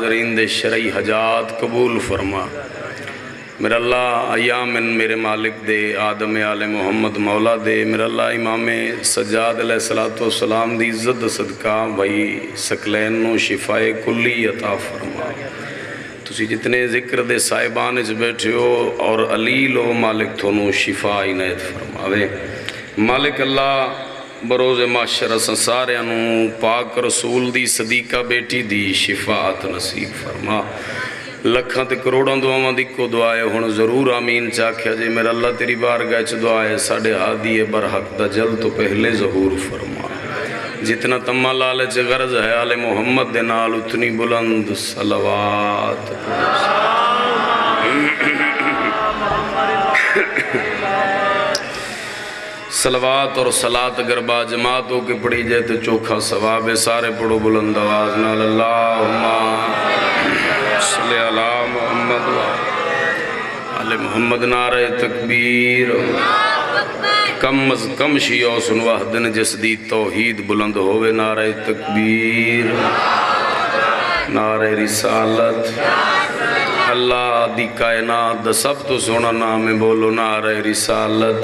حاضرین دے شرعی حجات قبول فرما میرا اللہ ایام میرے مالک دے آدم آل محمد مولا دے میرا اللہ امام سجاد علیہ السلام دی عزت صدقہ بھائی سکلین نو شفاء کلی عطا فرما تسی جتنے ذکر دے صاحبان اچ بیٹھے ہو اور علیل و مالک تھونو شفاء عنایت فرماوے مالک اللہ بروز معاشر سارے انہوں پاک رسول دی صدیقہ بیٹی دی شفاعت نصیب فرما لکھاں تے کروڑاں دعاواں دی کو دعائے ہون ضرور آمین چاکھیا جے میرا اللہ تیری بارگاہ چ دعائے ساڑھے ہادی برحق دا جل تو پہلے ظہور فرما جتنا تمہ لالچ غرض ہے آل محمد دے نال اتنی بلند صلوات صلوات اور صلاة اگر با جماعتوں کے پڑھی جائے تو چوکھا ثواب ہے سارے پڑھو بلند آواز نال اللہم صلی اللہ محمد آل محمد نعرہ تکبیر کم از کم شیعہ سن وحدن جس دی توحید بلند ہوئے نعرہ تکبیر نعرہ رسالت اللہ دی کائنات دا سب تو سونا نام بولو نعرہ رسالت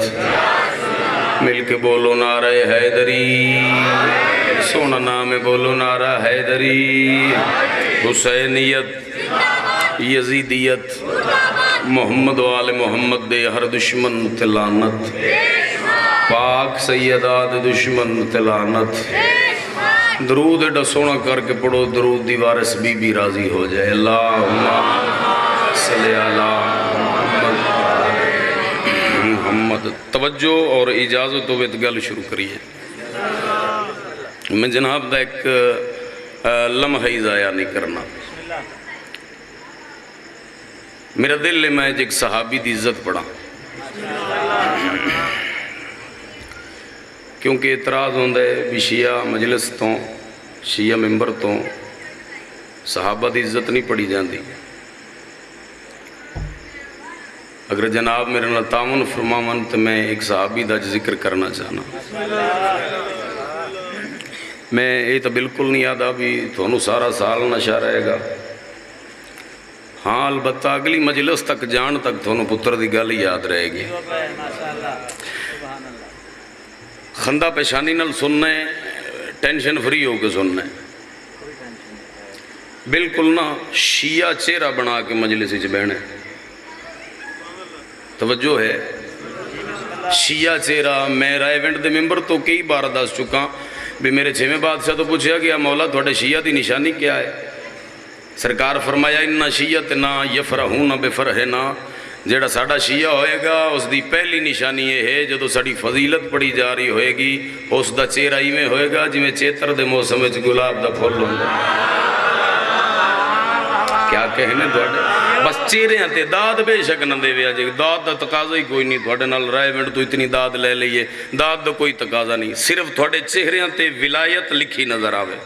مل کے بولو نعرہ حیدری سونا نام بولو نعرہ حیدری حسینیت یزیدیت محمد و آل محمد دے ہر دشمن تلانت پاک سیدات دشمن تلانت درود ایڈا سونا کر کے پڑھو درود دی وارث بی بی راضی ہو جائے اللہم صلی اللہ محمد توجہ اور اجازت و گل شروع کریے میں جناب دا ایک لمحہ ہی ضائع نہیں کرنا میرا دل لے میں ایک صحابی دی عزت پڑھا کیونکہ اعتراض ہوندہ ہے بھی شیعہ مجلس تو شیعہ ممبر تو صحابہ دی عزت نہیں پڑھی جاندی اگر جناب میرے نال تعاون فرماون تو میں ایک صحابی دا ذکر کرنا چاہنا میں یہ تو بالکل نہیں یاد بھی تھونو سارا سال نشہ رہے گا ہاں البتہ اگلی مجلس تک جان تک تھونو پتر دی گل یاد رہے گی خندہ پیشانی نال سننے ٹینشن فری ہو کے سننے بالکل نہ شیعہ چہرہ بنا کے مجلس اچ بیٹھنے توجہ ہے شیعہ چہرہ میں رائے ونڈ دے ممبر تو کئی بار دس چکا بھی میرے چھویں بادشاہ تو پوچھا گیا مولا تھوڑے شیعہ دی نشانی کیا ہے سرکار فرمایا انہا شیعت نا یفرحون بفرحنا جیڑا ساڑھا شیعہ ہوئے گا اس دی پہلی نشانی یہ ہے جدو ساڑھی فضیلت پڑی جا رہی ہوئے گی اس دا چہرہ ہی میں ہوئے گا جی میں چیتر دے موسم وچ گلاب دا پھول ہوں گا کیا کہنے دوڑے بس چہرے ہیں تے داد بے شک نہ دے ویا جے داد دا تقاضا ہی کوئی نہیں تھوڑے نال رائے ونڈ تو اتنی داد لے لئیے داد دا کوئی تقاضا نہیں صرف تھوڑے چہرے ہیں تے ولایت لکھی نظر آوے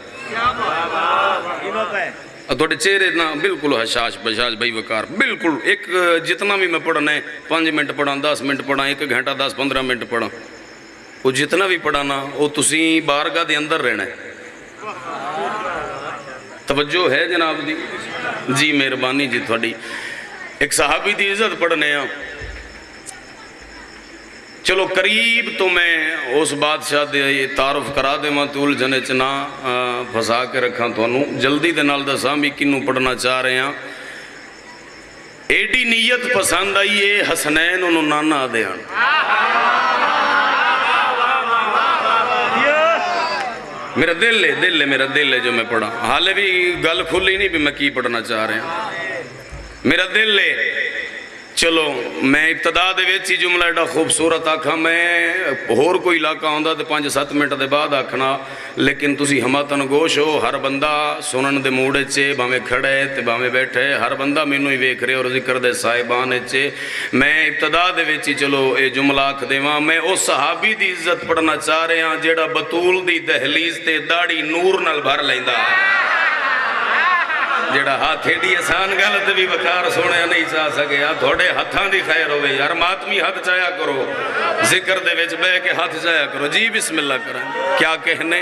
تھوڑے چہرے نا بالکل حشاش بشاش بھائی وکار بالکل ایک جتنا بھی میں پڑھنا ہے 5 منٹ پڑھا 10 منٹ پڑھا 1 گھنٹہ 10-15 منٹ پڑھا وہ جتنا بھی پڑھانا وہ تسی بارگاہ دے اندر رہنا ہے توجہ ہے جناب دی جی مہربانی جی تھوڑی ایک صحابی دی عزت پڑھنے ہیں چلو قریب تو میں اس بادشاہ دے تعارف کرا دے ماں تول جنے چنا پھسا کے رکھاں تو انہوں جلدی دے نال دساں بھی کنوں پڑھنا چاہ رہے ہیں ایڈی نیت پسند آئی ہے حسنین انہوں نانا دے ہیں میرا دل ہے جو میں پڑھا حالے بھی گل کھلی نہیں بھی میں کی پڑھنا چاہ رہے ہیں میرا دل ہے چلو میں ابتدا دے ویچی جملہ ایڈا خوبصورت آکھا میں اور کوئی علاقہ ہوندہ دے 5-7 منٹ دے بعد آکھنا لیکن تسی ہماتن گوش ہو ہر بندہ سنن دے موڑے چے باہمیں کھڑے تے باہمیں بیٹھے ہر بندہ مینوں ہی ویکھ رہے اور ذکر دے صاحبان چے میں ابتدا دے ویچی چلو اے جملہ آکھ دے وہاں میں اس صحابی دی عزت پڑھنا چاہ رہے ہیں جیڑا بطول دی دہلیز تے داڑی نور نال بھر لیندہ جیڑا ہاتھ ایڈی آسان گلت بھی بکار سونے نہیں چاہ سکے تھوڑے ہتھاں دی خیر ہوئے یار ماتمی ہاتھ چاہیا کرو ذکر دے وچ بے کے ہاتھ چاہیا کرو جی بسم اللہ کریں کیا کہنے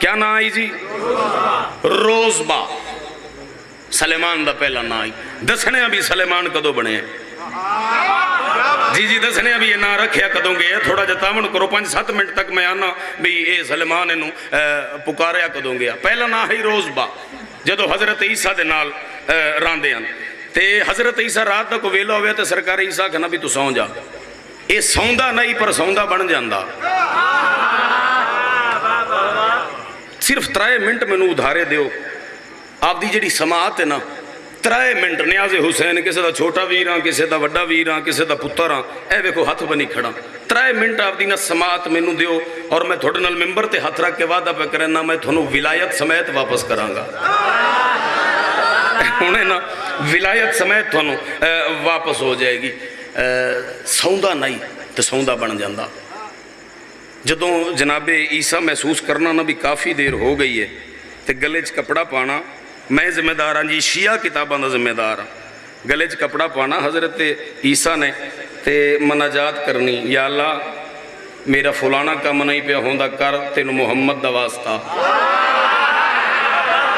کیا نا آئی جی؟ روزبا سلیمان دا پہلا نا آئی. دسنے ابھی سلیمان کدو بنے ہیں جی دسنے ابھی یہ نا رکھیا کدوں گے. تھوڑا جا تاون کرو 5-7 منٹ تک میں آنا بھی اے سلیمان انہوں پکاریا کدوں گیا. پہلا نا ہے روزبا جدو حضرت عیسیٰ دے نال راندے ہیں تے حضرت عیسیٰ رات دا کو ویلا ہوئے تے سرکار عیسیٰ کہنا بھی تو سون جا. اے سوندا نہیں پر سوندا بن جاندا. صرف 3 منٹ میں نو ادھارے دیو آپ دی جڑی سماعت ہے نا 3 منٹ. نیاز حسین کسے دا چھوٹا ویر ہاں کسے دا وڈا ویر ہاں کسے دا پتر ہاں اے ویکھو ہاتھ بنی کھڑا. 3 منٹ آپ دی نا سماعت میں نو دیو اور میں تھوڑے نال ممبر تے ہاتھ رکھ کے وعدہ پہ کرنا میں تھونو ولایت سمیت واپس کراں گا. انہیں نا ولایت سمیت تھونو واپس ہو جائے گی. سوندا نہیں تو سوندا بن جاندہ. جدوں جناب عیسیٰ محسوس کرنا نا بھی کافی دیر ہو گئی ہے تے گلے چ کپڑا پانا. میں ذمہ دار ہاں جی شیعہ کتاباں دا ذمہ دار ہاں. گلے چ کپڑا پانا حضرت عیسیٰ نے تے مناجات کرنی یا اللہ میرا فلانا کام نہیں پہ ہوندا کر تینو محمد دا واسطہ.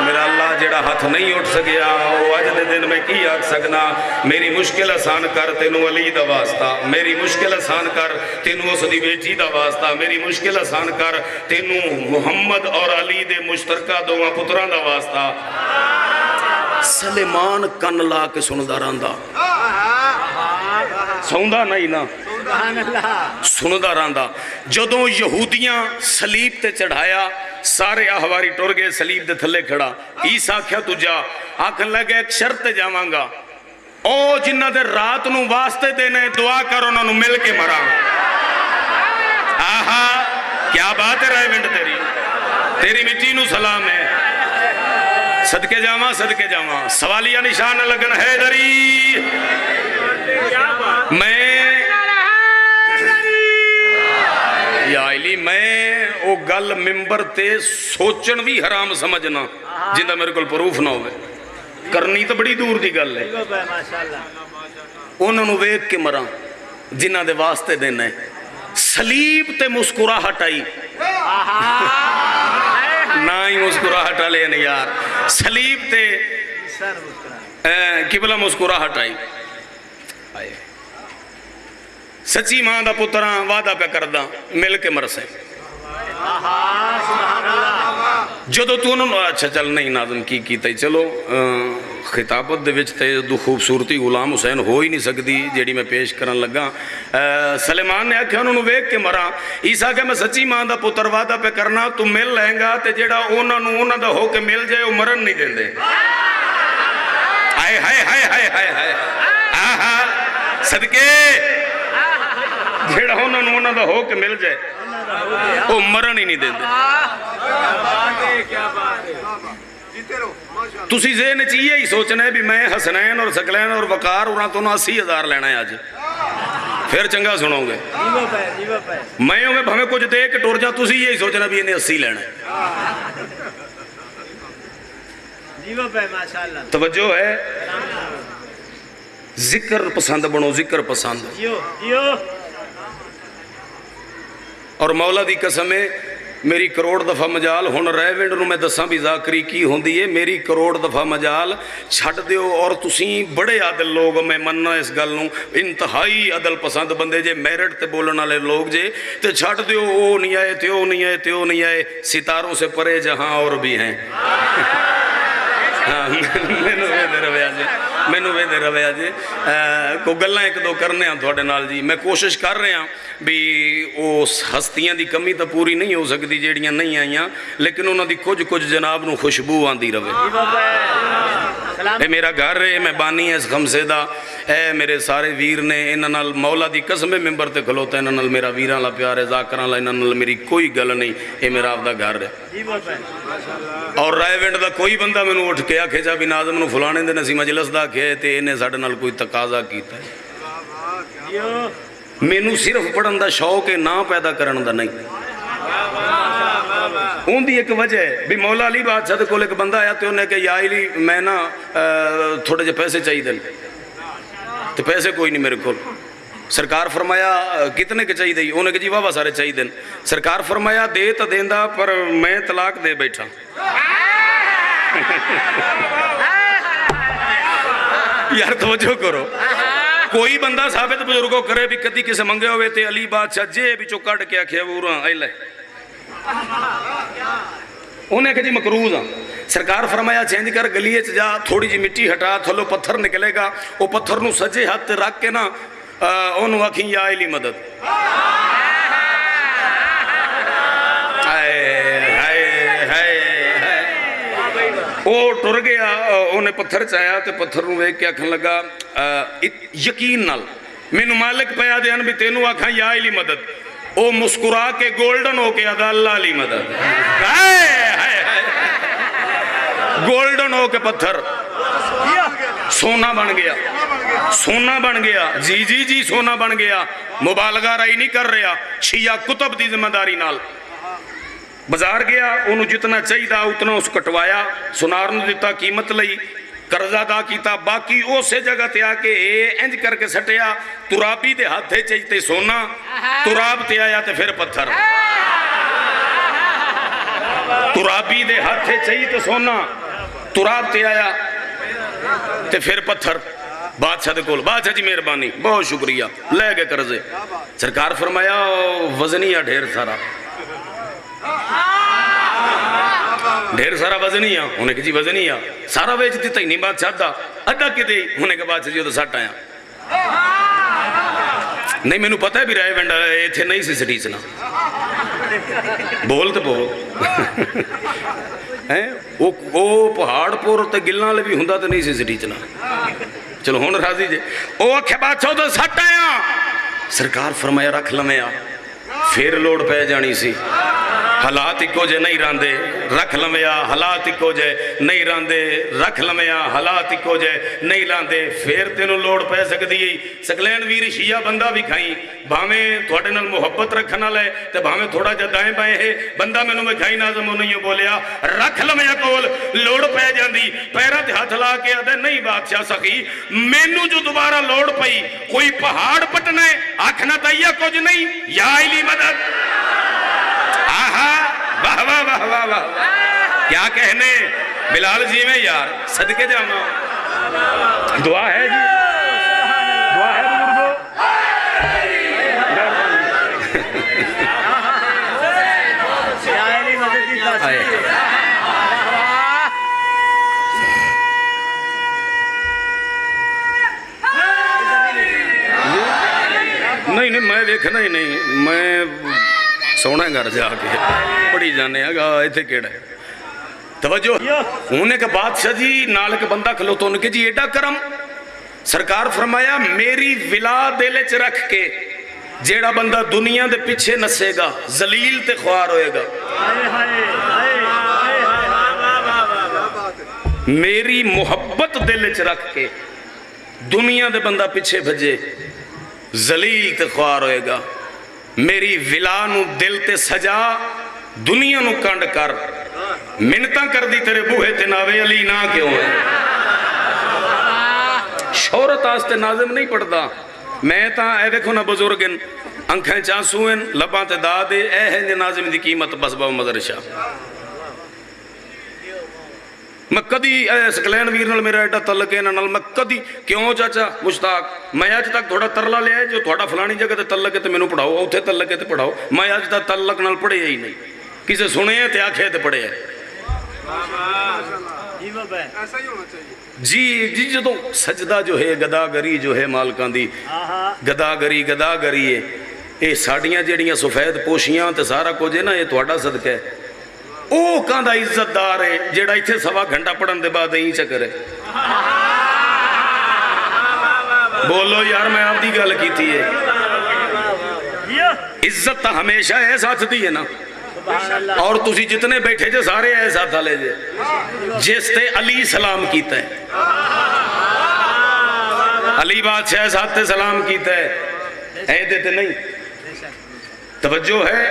میرا اللہ جڑا ہاتھ نہیں اٹھ سکیا وہ اج دے دن میں کی آکھ سکنا میری مشکل آسان کر تینو علی دا واسطہ. میری مشکل آسان کر تینو اس دی بیٹی دا واسطہ. میری مشکل آسان کر تینو محمد اور علی دے مشترکہ دوواں پتران دا واسطہ. سلیمان کن لا کے سندا رہندا سوندا نہیں نا سندا رہندا. جدوں یہودیاں صلیب تے چڑھایا سارے احواری ٹر گئے صلیب دے تھلے کھڑا. عیسیٰ کیا تو جا آکھن لگے ایک شرط جاواں گا او جنہ دے رات نو واسطے دینے دعا کر انہوں نے مل کے مرا. آہا کیا بات ہے رائے ونڈ تیری مٹی نو سلام ہے. صدقے جاواں سوالیہ نشان لگن حیدری. میں او گل ممبر تے سوچن بھی حرام سمجھنا جندہ میرے کل پروف نہ ہوئے. کرنی تو بڑی دور دی گل ہے. انہوں نے ویک کے مراں جنہ دے واسطے دینا ہے. صلیب تے مسکراہٹ آئی نہ ہی مسکراہٹ آلے نہیں یار. صلیب تے قبلہ مسکراہٹ آئی. سچی ماں دا پتراں وعدہ پہ کردہ مل کے مرسے. جدو تو انہوں اچھا چل نہیں ناظم کی کیتا. چلو خطابت دے وچ تے دو خوبصورتی غلام حسین ہو ہی نہیں سکتی جیڑی میں پیش کرن لگا. سلیمان نے آکھیا انہوں ویک کے مرا. عیسیٰ کہ میں سچی ماں دا پتر وعدہ پہ کرنا تو مل لیں گا تے جیڑا انہوں دا ہو کے مل جائے وہ مرن نہیں دیں دے. ہائے ہائے ہائے ہائے ہائے ہائے آہا صدقے جیڑا انہوں دا ہو کے مل جائے وہ مرن ہی نہیں دیں دے. تسی ذہن چاہیے ہی سوچنا ہے بھی میں حسنین اور سکلین اور وقار اور تو 80,000 لینا ہے آج. پھر چنگا سنو گے میں ہوں گے بھویں کچھ دے کے ٹور جا. تسی یہی سوچنا بھی انہیں 80 لینا ہے. توجہ ہے ذکر پسند بنو ذکر پسند. اور مولا دی قسم ہے میری کروڑ دفعہ مجال ہون رہ ونڈ نو میں دساں بھی ذاکری کی ہوندی ہے. میری کروڑ دفعہ مجال چھڑ دیو اور تسیں بڑے عادل لوگ میں مننا اس گل نو انتہائی عدل پسند بندے جے میرٹ تے بولن والے لوگ جے تے چھڑ دیو او نہیں آئے تیو نہیں آئے تیو نہیں آئے. ستاروں سے پرے جہاں اور بھی ہیں. مینو وے دے رویا جی کو گلاں ایک دو کرنے ہیں تھوڑے نال جی. میں کوشش کر رہے ہیں بھی اس ہستیاں دی کمی تو پوری نہیں ہو سکتی جیڑیاں نہیں آئیاں لیکن انہوں دی کچھ جناب نو خوشبو آندی رہے. اے میرا گھر ہے میں بانی ہے اس خمسے دا. اے میرے سارے ویر نے انہاں نال مولا دی قسم ممبر تے کھلوتا ہے. انہاں نال میرا ویراں لا پیار ہے ذاکراں لا انہاں نال میری کوئی گل نہیں. اے میرا آپ دا گھر ہے. اور رائے ونڈ دا کوئی بندہ میں اٹھ کے آکھے جا بھی ناظم نو فلانے دے نسی مجلس دا کھے تے انہیں ساڑھے نال کوئی تقاضا کیتا ہے. مینو صرف پڑھن دا شوق ہے نا پیدا کرن دا نہیں. ان دی ایک وجہ ہے بھی مولا علی بادشاہ دے کول ایک بندہ آیا تے انہیں کہ یا علی میں نا تھوڑے جے پیسے چاہیے دن تے پیسے کوئی نہیں میرے کول. سرکار فرمایا کتنے کے چاہیے؟ انہیں کہ جی واہ سارے چاہیے. سرکار فرمایا دے تو دیندا پر میں طلاق دے بیٹھا. یار توجہ کرو. کوئی بندہ ثابت بزرگوں کرے بھی کدی کسے منگے ہوئے تے علی بادشاہ جے بھی چو کٹ کے آکھیا ووراں اے لے انہیں کہ جی مکروز ہاں. سرکار فرمایا چینج کر گلیے جا تھوڑی جی مٹی ہٹا تھلو پتھر نکلے گا وہ پتھر نو سجے ہاتھ رکھ کے نا انہوں آکھیں یا علی مدد. وہ ٹر گیا انہیں پتھر چاہیا تے پتھر نو ایک کے آکھن لگا یقین نال مینوں مالک پیا دیان بھی تینوں آکھاں یا علی مدد. او مسکرا کے گولڈن ہو کے ادا اللہ علی مدد. گولڈن ہو کے پتھر سونا بن گیا. سونا بن گیا. جی جی جی سونا بن گیا. مبالغہ رائی نہیں کر رہا. شیعہ کتب دی ذمہ داری نال بازار گیا انہوں جتنا چاہیے دا اتنا اس کٹوایا. سنار نو دیتا قیمت لئی قرضہ دا کیتا. باقی اسے جگہ تے آکے انج کر کے سٹیا. ترابی دے ہاتھے چاہیے سونا تراب تے آیا تے پھر پتھر. ترابی دے ہاتھے چاہیے سونا تراب تے آیا تے پھر پتھر. بادشاہ دے کول بادشاہ جی مہربانی بہت شکریہ لے گئے قرضے. سرکار فرمایا وزنیہ ڈھیر سارا ڈھیر سارا وزنیہ. انہیں کہ جی وزنیہ سارا ویچ دیتا ہی نہیں بادشاہ دا اڈا کی دے. انہیں کہ بادشاہ جی تو سٹ آیا نہیں مینوں پتہ ہے بھی رائے ونڈا ایتھے نہیں سی سٹی چنا بول تو بول. وہ پہاڑ پور تے گلنا لے بھی ہوندا تے نہیں سی سٹی چنا. چلو ہون راضی جے. او آکھے بادشاہ تو سٹ آیا. سرکار فرمایا رکھ لمیا پھر لوڑ پہ جانی سی. حالات کو جے نہیں راندے رکھ لمیا. حالات کو جے نہیں راندے رکھ لمیا. حالات کو جے نہیں راندے پھر تینوں لوڑ پہ سکدی. سکلین ویر شیعہ بندہ بھی کھائیں بھاویں تھوڑے نال محبت رکھنا لے تے بھاویں تھوڑا جا دائیں بائیں ہے بندہ میں نو میں کھائی نازم انہیں بولیا رکھ لمیا کول لوڑ پہ جاندی. پیرہ تے ہاتھ لا کے آدھے نہیں بادشاہ سخی مینوں جو دوبارہ لوڑ پئی کوئی پہاڑ پٹنا ہے آکھنا تایا کچھ نہیں یا علی مدد. واہ واہ واہ واہ واہ کیا کہنے بلال جی میں یار صدقے جاما. دعا ہے جی دعا ہے بزرگو. نہیں نہیں میں دیکھنا ہی نہیں میں سونا گھر جا کے پڑھی جانے گا ایتھے کیڑا ہے. توجہ انہیں کہ بادشاہ جی نال کے بندہ کھلو تو انہیں کہ جی ایڈا کرم. سرکار فرمایا میری ولا دل چ رکھ کے جیڑا بندہ دنیا دے پیچھے نسے گا ذلیل تے خوار ہوئے گا. میری محبت دل چ رکھ کے دنیا دے بندہ پیچھے بھجے ذلیل تے خوار ہوئے گا. میری ولا نو دل تے سجا دنیا نو کنڈ کر منتاں کر دی تیرے بوہے تے ناوے علی نہ کیوں ہے. شہرت آستے ناظم نہیں پڑھتا میں تا اے دیکھو نا بزرگن انکھیں چانسوئن لباں تے دادے اے ہے ناظم دی قیمت بس باو مدرشہ. میں کدی سکلین ویر نال میرا ایڈا تعلق ہے نال میں کدی کیوں چاچا مشتاق میں آج تک تھوڑا ترلا لیا ہے جو تھوڑا فلانی جگہ تے تعلق ہے تے مینوں پڑھاؤ اوتھے تعلق ہے تے پڑھاؤ. میں آج تک تعلق نال پڑھے ہی نہیں کسے سنے ہیں تے آکھے تے پڑھے ہیں. جی جی جدوں سجدہ جو ہے گداگری جو ہے مالکان دی گداگری ہے اے ساڑیاں جیڑیاں سفید پوشیاں تے سارا کچھ ہے نا یہ تھوڑا صدقہ ہے. او کاندہ عزت دار ہے جیڑا ایتھے سوا گھنٹہ پڑھن دے بعد ہی چکر ہے. بولو یار میں آپ دی گل کی تھی ہے. عزت تا ہمیشہ ہے ساتھ دی ہے نا اور تسی جتنے بیٹھے جے سارے ہے ساتھ لے جے جس تے علی سلام کیتا ہے علی بادشاہ ساتھ تے سلام کیتا ہے اے دیتے نہیں. توجہ ہے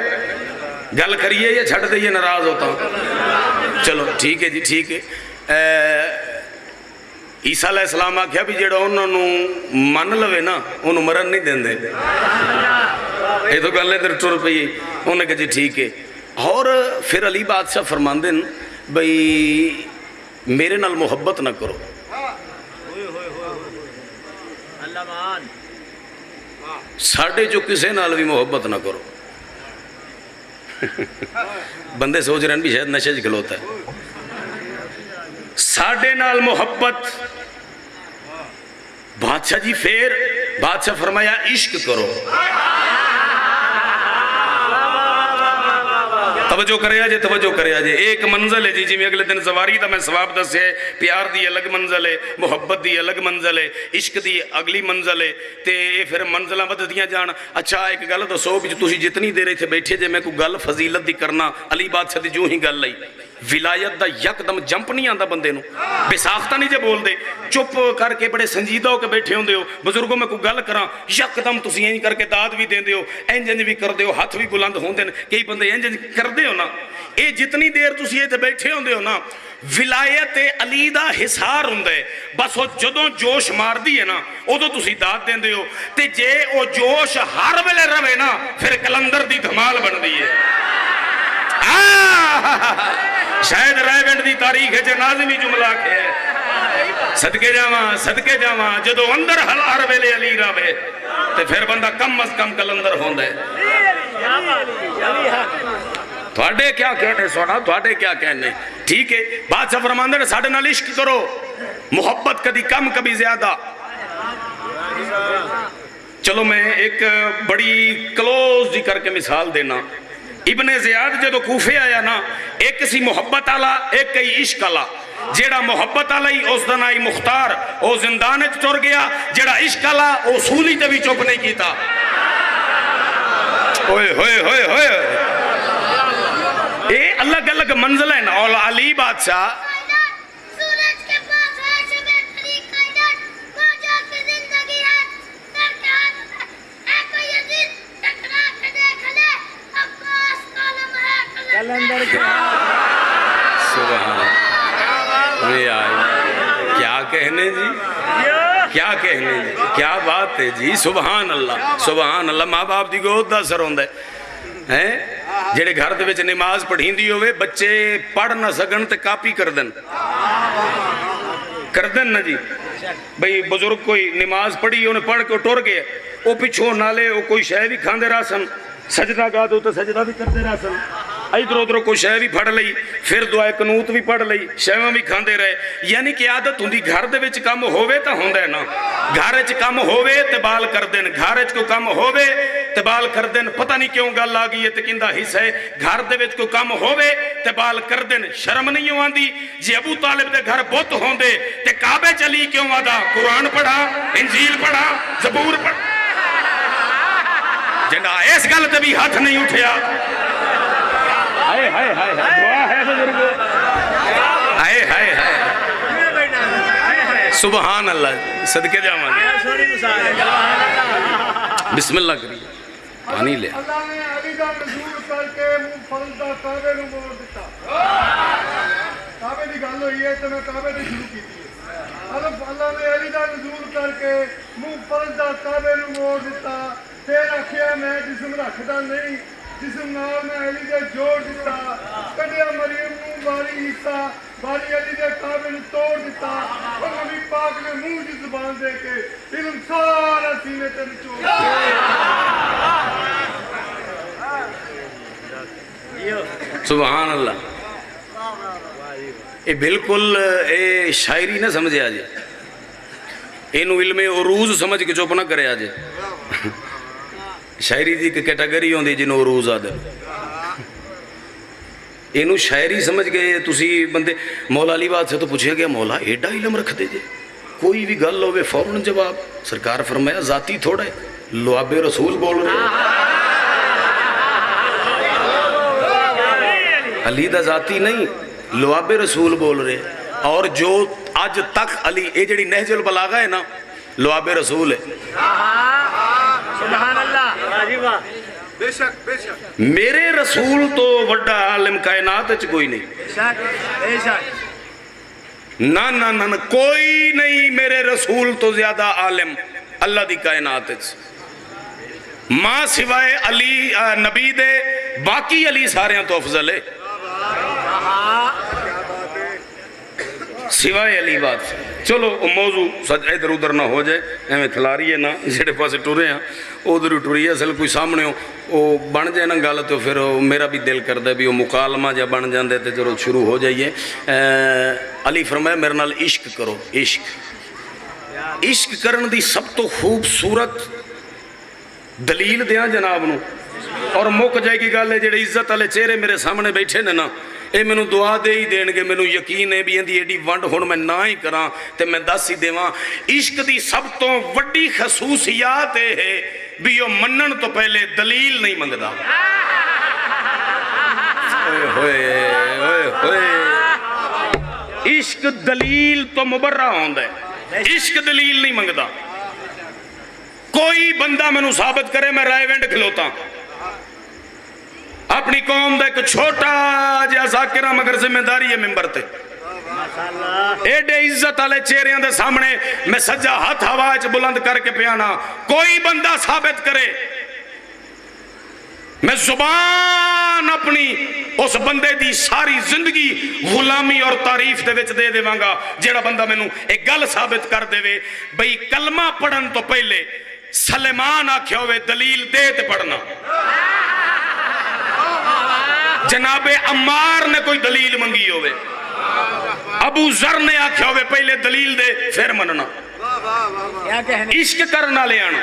گل کریے یا چھڑ دئیے ناراض ہوتا ہوں. چلو ٹھیک ہے جی ٹھیک ہے. عیسیٰ علیہ السلام آخیا بھی جڑا انہوں من لوے نا انہوں مرن نہیں دیں دے. یہ تو گل ادھر ٹر پئی. انہوں نے کہا جی ٹھیک ہے. اور پھر علی بادشاہ فرماندے ہیں بھئی میرے نال محبت نہ کرو. اللہ مان ساڑھے جو کسے نال بھی محبت نہ کرو. بندے سوچ رہے ہیں بھی شاید نشے چ کھلوتا ہے. ساڑھے نال محبت. بادشاہ جی پھر بادشاہ فرمایا عشق کرو. توجہ کرے آجے توجہ کرے آجے. ایک منزل ہے جی میں اگلے دن سواری دا میں ثواب دسے ہے. پیار دی الگ منزل ہے, محبت دی الگ منزل ہے, عشق دی اگلی منزل ہے. تے پھر منزلہ بد دیاں جان. اچھا ایک گل دسو بھی تسی جتنی دیر تھے بیٹھے جے میں کوئی گل فضیلت دی کرنا علی بادشاہ دی جو ہی گل لئی. ولایت دا یک دم جمپ نہیں آندا بندے نو. بے ساختہ نہیں جے بول دے. چپ کر کے بڑے سنجیدہ ہو کے بیٹھے ہوندے ہو. بزرگوں میں کوئی گل کراں یک دم تسی اینج کر کے داد بھی دیندے ہو, اینج بھی کر دے ہو, ہاتھ بھی بلند ہوندے نے. کئی بندے اینج کر دے ہو نا. اے جتنی دیر تسی ایتھے بیٹھے ہوندے ہو نا ولایت علی دا حصار ہوندے. بس وہ جدوں جوش مار دی ہے نا ادو تسی داد دیندے ہو. تے جے او جوش ہر ویلے رہے نا پھر کلندر دی دھمال بن دی ہے. شاید رائیونڈ دی تاریخ ہے ناظمی جملہ کے صدقے جاواں جدو اندر ہر ویلے علی راوے تے پھر بندہ کم از کم کلندر ہوندے. تھوڑے کیا کہنے سونا تھوڑے کیا کہنے. ٹھیک ہے بادشاہ فرماندے نے ساڑھے نال عشق کرو. محبت کبھی کم کبھی زیادہ. چلو میں ایک بڑی کلوز جی کر کے مثال دینا. ابن زیاد جدو کوفے آیا نا ایک سی محبت آلا ایک کئی عشق آلا. جیڑا محبت آلائی اس دن آئی مختار او زندان چور گیا. جیڑا عشق آلا او سولی تے بھی چپ نہیں کیتا. ہوئے ہوئے ہوئے ہوئے اے الگ الگ منزل ہیں. اور علی بادشاہ کیا کہنے جی کیا کہنے جی کیا بات ہے جی. سبحان اللہ سبحان اللہ. ماں باپ دی گود دا اثر ہوندہ ہے. جڑے گھر دے وچ نماز پڑھیں دی ہوئے بچے پڑھ نہ سکن تے کاپی کر دن نا جی. بھئی بزرگ کوئی نماز پڑھی انہیں پڑھ کے ٹور گئے او پچھوں نالے او کوئی شے بھی کھاندے رہا سن. سجدہ گا دو تو سجدہ بھی کرتے رہا سن. ادھر ادھر کوئی شے بھی پڑھ لئی پھر دعائے قنوت بھی پڑھ لئی شیواں بھی کھاندے رہے. یعنی کہ عادت ہوندی گھر دے وچ کم ہووے تا ہوندا ہے نا. گھر وچ کم ہووے تے بال کر دین. گھر وچ کو کم ہووے تے بال کر دین. پتہ نہیں کیوں گل آ گئی ہے تے کیندا حصہ ہے. گھر دے وچ کو کم ہووے تے بال کر دین. شرم نہیں آندی جی ابو طالب دے گھر بت ہوندے تے کعبے چلی کیوں آدا. قرآن پڑھا انجیل پڑھا زبور پڑھا. جنہا اس گل تے بھی ہاتھ نہیں اٹھیا. ہائے ہائے ہائے دعا ہے بزرگو. ہائے ہائے ہائے سبحان اللہ. صدقے جاواں بسم اللہ کریے پانی لے. اللہ نے علی دا نزول کر کے منہ فرض دا کعبے نو موڑ دیتا. کعبے دی گل ہوئی ہے تے میں کعبے دی شروع کیتی ہے. اللہ نے علی دا نزول کر کے منہ فرض دا کعبے نو موڑ دیتا. پھر آخیا میں جسم رکھدا نہیں جسم نال میں علی دے جوڑ دیتا. کڈیا مریم نو باری عیسیٰ باری علی دے کعبے نو توڑ دیتا. اور نبی پاک نے منہ دی زبان دے کے علم سارا سینے تے نچوڑ دیا. سبحان اللہ. اے بالکل اے شاعری نہ سمجھے آجے. اینو علم عروض سمجھ کے چوپ نہ کرے آجے. شاعری دی کیٹیگری ہوندی جنوں عروض آدھے. اینو شاعری سمجھ گئے تسی بندے. مولا علی بات سے تو پوچھے گیا مولا ایڈا علم رکھ دے جے کوئی بھی گل ہوئے فوراً جواب. سرکار فرمایا ذاتی تھوڑا ہے لعاب رسول بول رہے علی دا ذاتی نہیں لعاب رسول بول رہے. اور جو آج تک علی اے جڑی نہج البلاغہ ہے نا لعاب رسول ہے. سبحان اللہ. بے شک بے شک. میرے رسول تو وڈا عالم کائنات وچ کوئی نہیں. بے شک. نہ نہ نہ کوئی نہیں میرے رسول تو زیادہ عالم اللہ دی کائنات ماں سوائے علی نبی دے باقی علی سارے تو افضل ہے سوائے علی بات چلو موضوع ادھر ادھر نہ ہو جائے ایویں کھلاری ہے نا جڑے پاسے ٹرے ہیں ادھر ہی ٹری اصل کوئی سامنے وہ بن جائے نا گل تو پھر میرا بھی دل کرتا ہے بھی وہ مکالمہ جا بن جاندے تو چلو شروع ہو جائیے علی فرمایا میرے نال عشق کرو عشق کرن دی سب تو خوبصورت دلیل دیاں جناب نو اور مک جائے گی گل ہے جڑے عزت والے چہرے میرے سامنے بیٹھے نے نا اے مینوں دعا دے ہی دین گے مینوں یقین ہے بھی اندی ایڈی ونڈ ہن میں نہ ہی کراں تے میں دس ہی دیواں عشق دی سب تو وڈی خصوصیات ہے بھی وہ منن تو پہلے دلیل نہیں منگدا ہوئے ہوئے ہوئے عشق دلیل تو مبرہ ہوندا ہے عشق دلیل نہیں منگدا کوئی بندہ مینوں ثابت کرے میں رائے ونڈ کھلوتا اپنی قوم دا ایک چھوٹا جا ذاکرہ مگر ذمہ داری ہے ممبر تے ایڈے عزت والے چہریاں دے سامنے میں سجا ہاتھ ہوا وچ بلند کر کے پیانا کوئی بندہ ثابت کرے میں زبان اپنی اس بندے دی ساری زندگی غلامی اور تعریف دے وچ دے دیواں گا جیڑا بندہ مینوں ایک گل ثابت کر دے وے بھئی کلمہ پڑھن تو پہلے سلیمان آکھیا ہوئے دلیل دے تے پڑھنا جناب عمار نے کوئی دلیل منگی ہوئے ابو ذر نے آکھیا ہوئے پہلے دلیل دے پھر مننا عشق کرنا لے آنا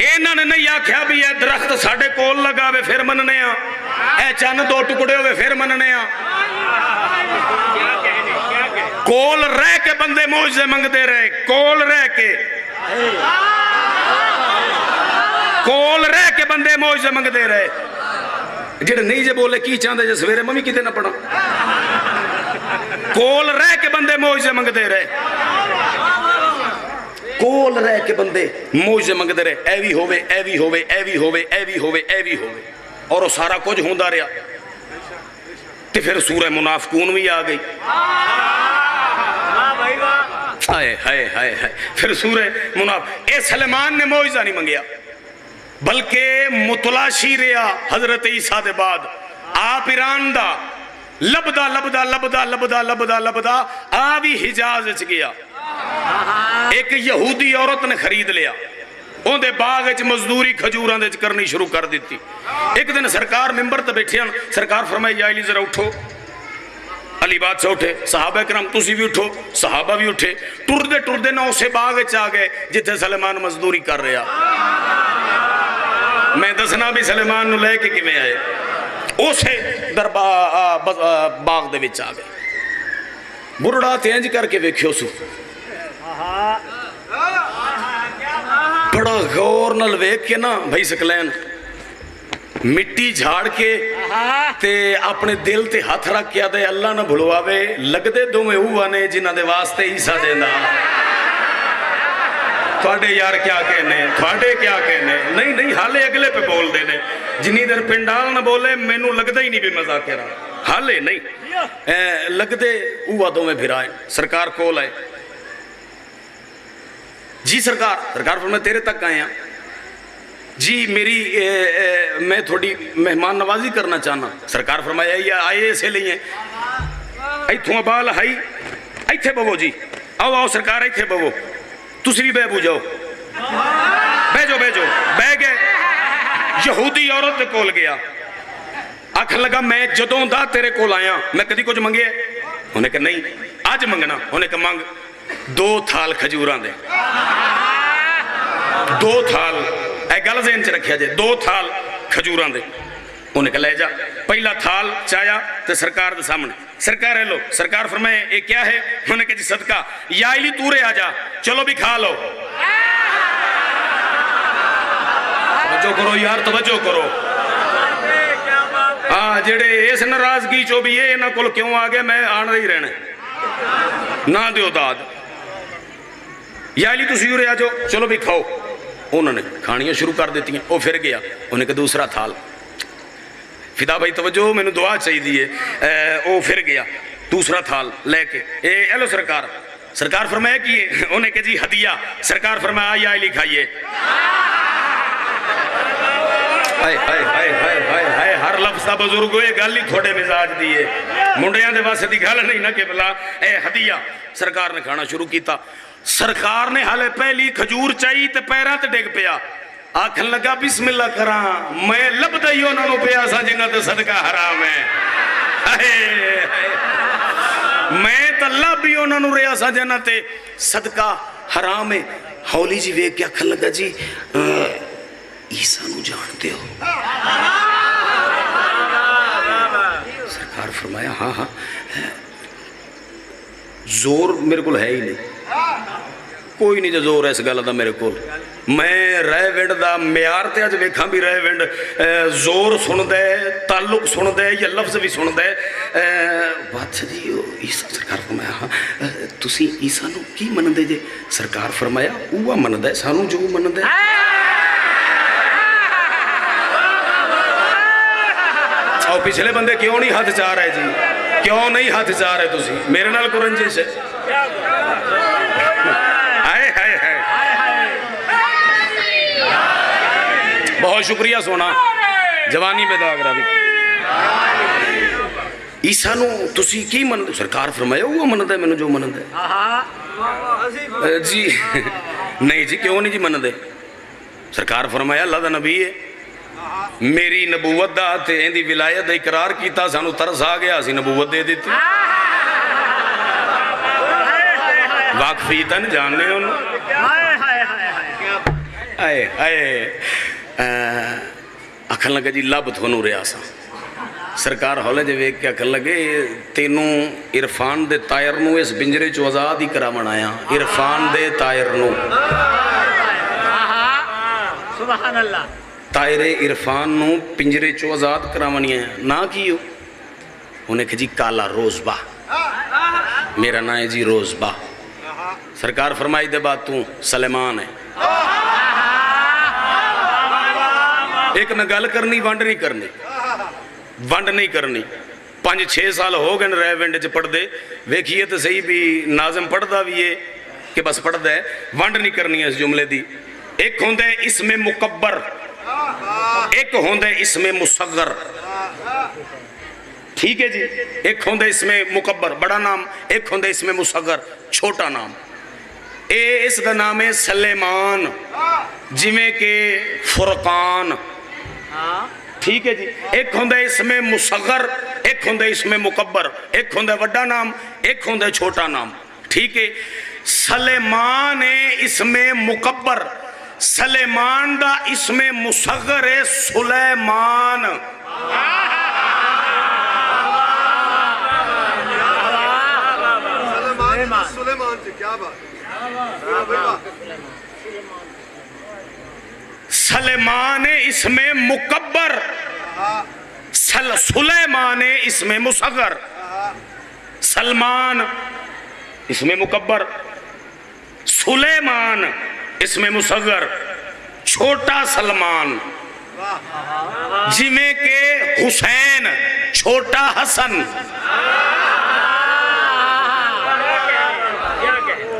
انہوں نے نہیں آکھیا بھی اے درخت ساڑھے کول لگا ہوئے پھر مننے ہاں اے چند دو ٹکڑے ہوئے پھر مننے ہاں کول رہ کے بندے معجزے منگتے رہے کول رہ کے کول رہ کے بندے معجزے منگتے رہے جڑے نہیں جے بولے کی چاندے جے سویرے ممی کتے نہ پڑھا کول رہ کے بندے معجزے منگتے رہے کول رہ کے بندے معجزے منگتے رہے ایوی ہوئے ایوی ہوئے ایوی ہوئے ایوی ہوئے ایوی ہوئے اور وہ سارا کچھ ہوندہ رہا تے پھر سورہ منافقون بھی آ گئی ہائے ہائے ہائے ہائے پھر سورہ منافق اے سلیمان نے معجزہ نہیں منگیا بلکہ متلاشی رہا حضرت عیسیٰ دے بعد آپ ایران دا لبدا لبدا لبدا لبدا لبدا لبدا آوی حجاز اچ گیا ایک یہودی عورت نے خرید لیا ان دے باغ اچ مزدوری کھجوراں دے کرنی شروع کر دیتی ایک دن سرکار ممبر تے بیٹھے ہیں سرکار فرمائے یا علی ذرا اٹھو علی بادشاہ اٹھے صحابہ کرام تسی بھی اٹھو صحابہ بھی اٹھے ٹردے نہ اسے باغ اچ آ گئے جتھے سلیمان مزدوری کر رہا میں دسنا بھی سلیمان نو لے کے کیویں آئے اسے باغ دے وچ آ گئے برڑا تے انج کر کے ویکھیو سو بڑا غور نال ویکھ کے نا بھائی سکلین مٹی جھاڑ کے تے اپنے دل تے ہاتھ رکھ کے دے اللہ نہ بھلواوے لگدے دوویں اوہ نے جنہاں دے واسطے عیسیٰ دیندا تھوڑے یار کیا کہنے تھوڑے کیا کہنے نہیں نہیں حالے اگلے پہ بول دینے جنہی در پنڈال نہ بولے میں نو لگدہ ہی نہیں بھی مذاکرہ رہا حالے نہیں لگدے اوہ دو میں بھرائیں سرکار کول آئے جی سرکار فرمائے تیرے تک آئے ہیں جی میری میں تھوڑی مہمان نوازی کرنا چاہنا سرکار فرمایا یہ آئے ایسے لئے ایتھوں ابال ہائی ایتھے بوو جی آؤ سرکار ایتھے بوو تسی بھی بے بو جاؤ بے گئے یہودی عورت کول گیا آکھ لگا میں جدوں دا تیرے کول آیا میں کدی کچھ منگے انہیں کہا نہیں آج منگنا انہیں کہا مانگ 2 تھال کھجوران دے 2 تھال اے گل ذہن چ رکھیا جائے 2 تھال کھجوران دے انہیں کہا لے جا پہلا تھال چایا تے سرکار دے سامنے سرکار ہے لو سرکار فرمائے اے کیا ہے انہیں کہا جی صدقہ یا علی تورے آ جا چلو بھی کھا لو توجہ کرو یار توجہ کرو جڑے اس ناراضگی چو بھی یہ نہ کل کیوں آگے میں آن رہی رہنے نہ دیو داد یا علی تسی یورے آ جاؤ چلو بھی کھاؤ انہوں نے کھانیاں شروع کر دیتی ہیں وہ پھر گیا انہیں کہا دوسرا تھال فدا بھائی توجہ میں نے دعا چاہی دیئے وہ پھر گیا دوسرا تھال لے کے اے لو سرکار. سرکار فرمایا کیے؟ انہیں کہ جی ہدیہ. سرکار فرمایا یا علی کھائیے. ہر لفظ دا بزرگ ہوئے گل ہی تھوڑے مزاج دیئے منڈیاں دے واسطے دی گل نہیں نہ کہ بلا اے ہدیہ. سرکار نے کھانا شروع کیتا. سرکار نے حالے پہلی کھجور چاہی تے پیراں تے ڈگ پیا. آکھن لگا بسم اللہ کراں میں لبدا ہی انہاں نوں پیا سا جنہاں تے صدقہ حرام ہے. میں تے لب ہی انہاں نوں رہیا سا جنہاں تے صدقہ حرام ہے. ہولی جی ویکھ کے آکھن لگا جی عیسیٰ نو جانتے ہو؟ سرکار فرمایا ہاں ہاں. زور میرے کو ہے ہی نہیں, کوئی نہیں جو زور ہے اس گل دا میرے کو. میں رہ ونڈ دا میار تے اج ویکھاں بھی رہ ونڈ زور سن دے, تعلق سن دے یا لفظ بھی سن دے. بادشاہ جی عیسیٰ. سرکار فرمایا ہاں تسی عیسیٰ نو کی مندے جے؟ سرکار فرمایا اوہ مندے سانو جو مندے. اور پچھلے بندے کیوں نہیں ہاتھ چاہ رہے جی؟ کیوں نہیں ہاتھ چاہ رہے تسی؟ میرے نال کو رنجش ہے. ہائے ہائے ہائے بہت شکریہ سونا جوانی میں داغ رہا بھی. عیسیٰ نو تسی کی مندے؟ سرکار فرمایا وہ مندے میں جو مندے. جی نہیں جی کیوں نہیں جی مندے؟ سرکار فرمایا اللہ دا نبی ہے, میری نبوت دا تے اندی ولایت دا اقرار کیتا, سانو ترس آ گیا, اسی نبوت دے دیتی. واقفی تن جاننے انہوں. آئے آئے اکھن لگا جی لب تھونو رہا سا. سرکار ہولے جے ویک کے اکھن لگے تینوں عرفان دے تائر نو اس بنجرے چو آزاد ہی کرا منایا. عرفان دے تائر نو سبحان اللہ تائر عرفان نو پنجرے چو آزاد کرامنی ہے نہ کیو. انہیں کہ جی کالا روزبہ, میرا نام ہے جی روزبہ. سرکار فرمائی دے بات تو سلیمان ہے. ایک نہ گل کرنی ونڈ نہیں کرنی, ونڈ نہیں کرنی. 5-6 سال ہو گئے رہ ونڈ چ پڑھ دے ویکھیے تو صحیح بھی ناظم پڑھ دا بھی ہے کہ بس پڑھ دا ہے. ونڈ نہیں کرنی ہے اس جملے دی. ایک ہوندے اس میں مکبر, ایک ہوندے اس میں مصغر. ٹھیک ہے جی, ایک ہوندے اس میں مکبر بڑا نام, ایک ہوندے اس میں مصغر چھوٹا نام. اس دا نام ہے سلیمان جویں کہ فرقان. ٹھیک ہے جی, ایک ہوندے اس میں مصغر, ایک ہوندے اس میں مکبر, ایک ہوندے بڑا نام, ایک ہوندے چھوٹا نام. ٹھیک ہے, سلیمان اس میں مکبر, سلیمان دا اس میں مصغر ہے سلیمان. سلیمان سے کیا بات. سلیمان اس میں مکبر, سلیمان اس میں مصغر. سلمان اس میں مکبر, سلیمان اس میں مصغر, چھوٹا سلمان جی میں کہ حسین چھوٹا حسن,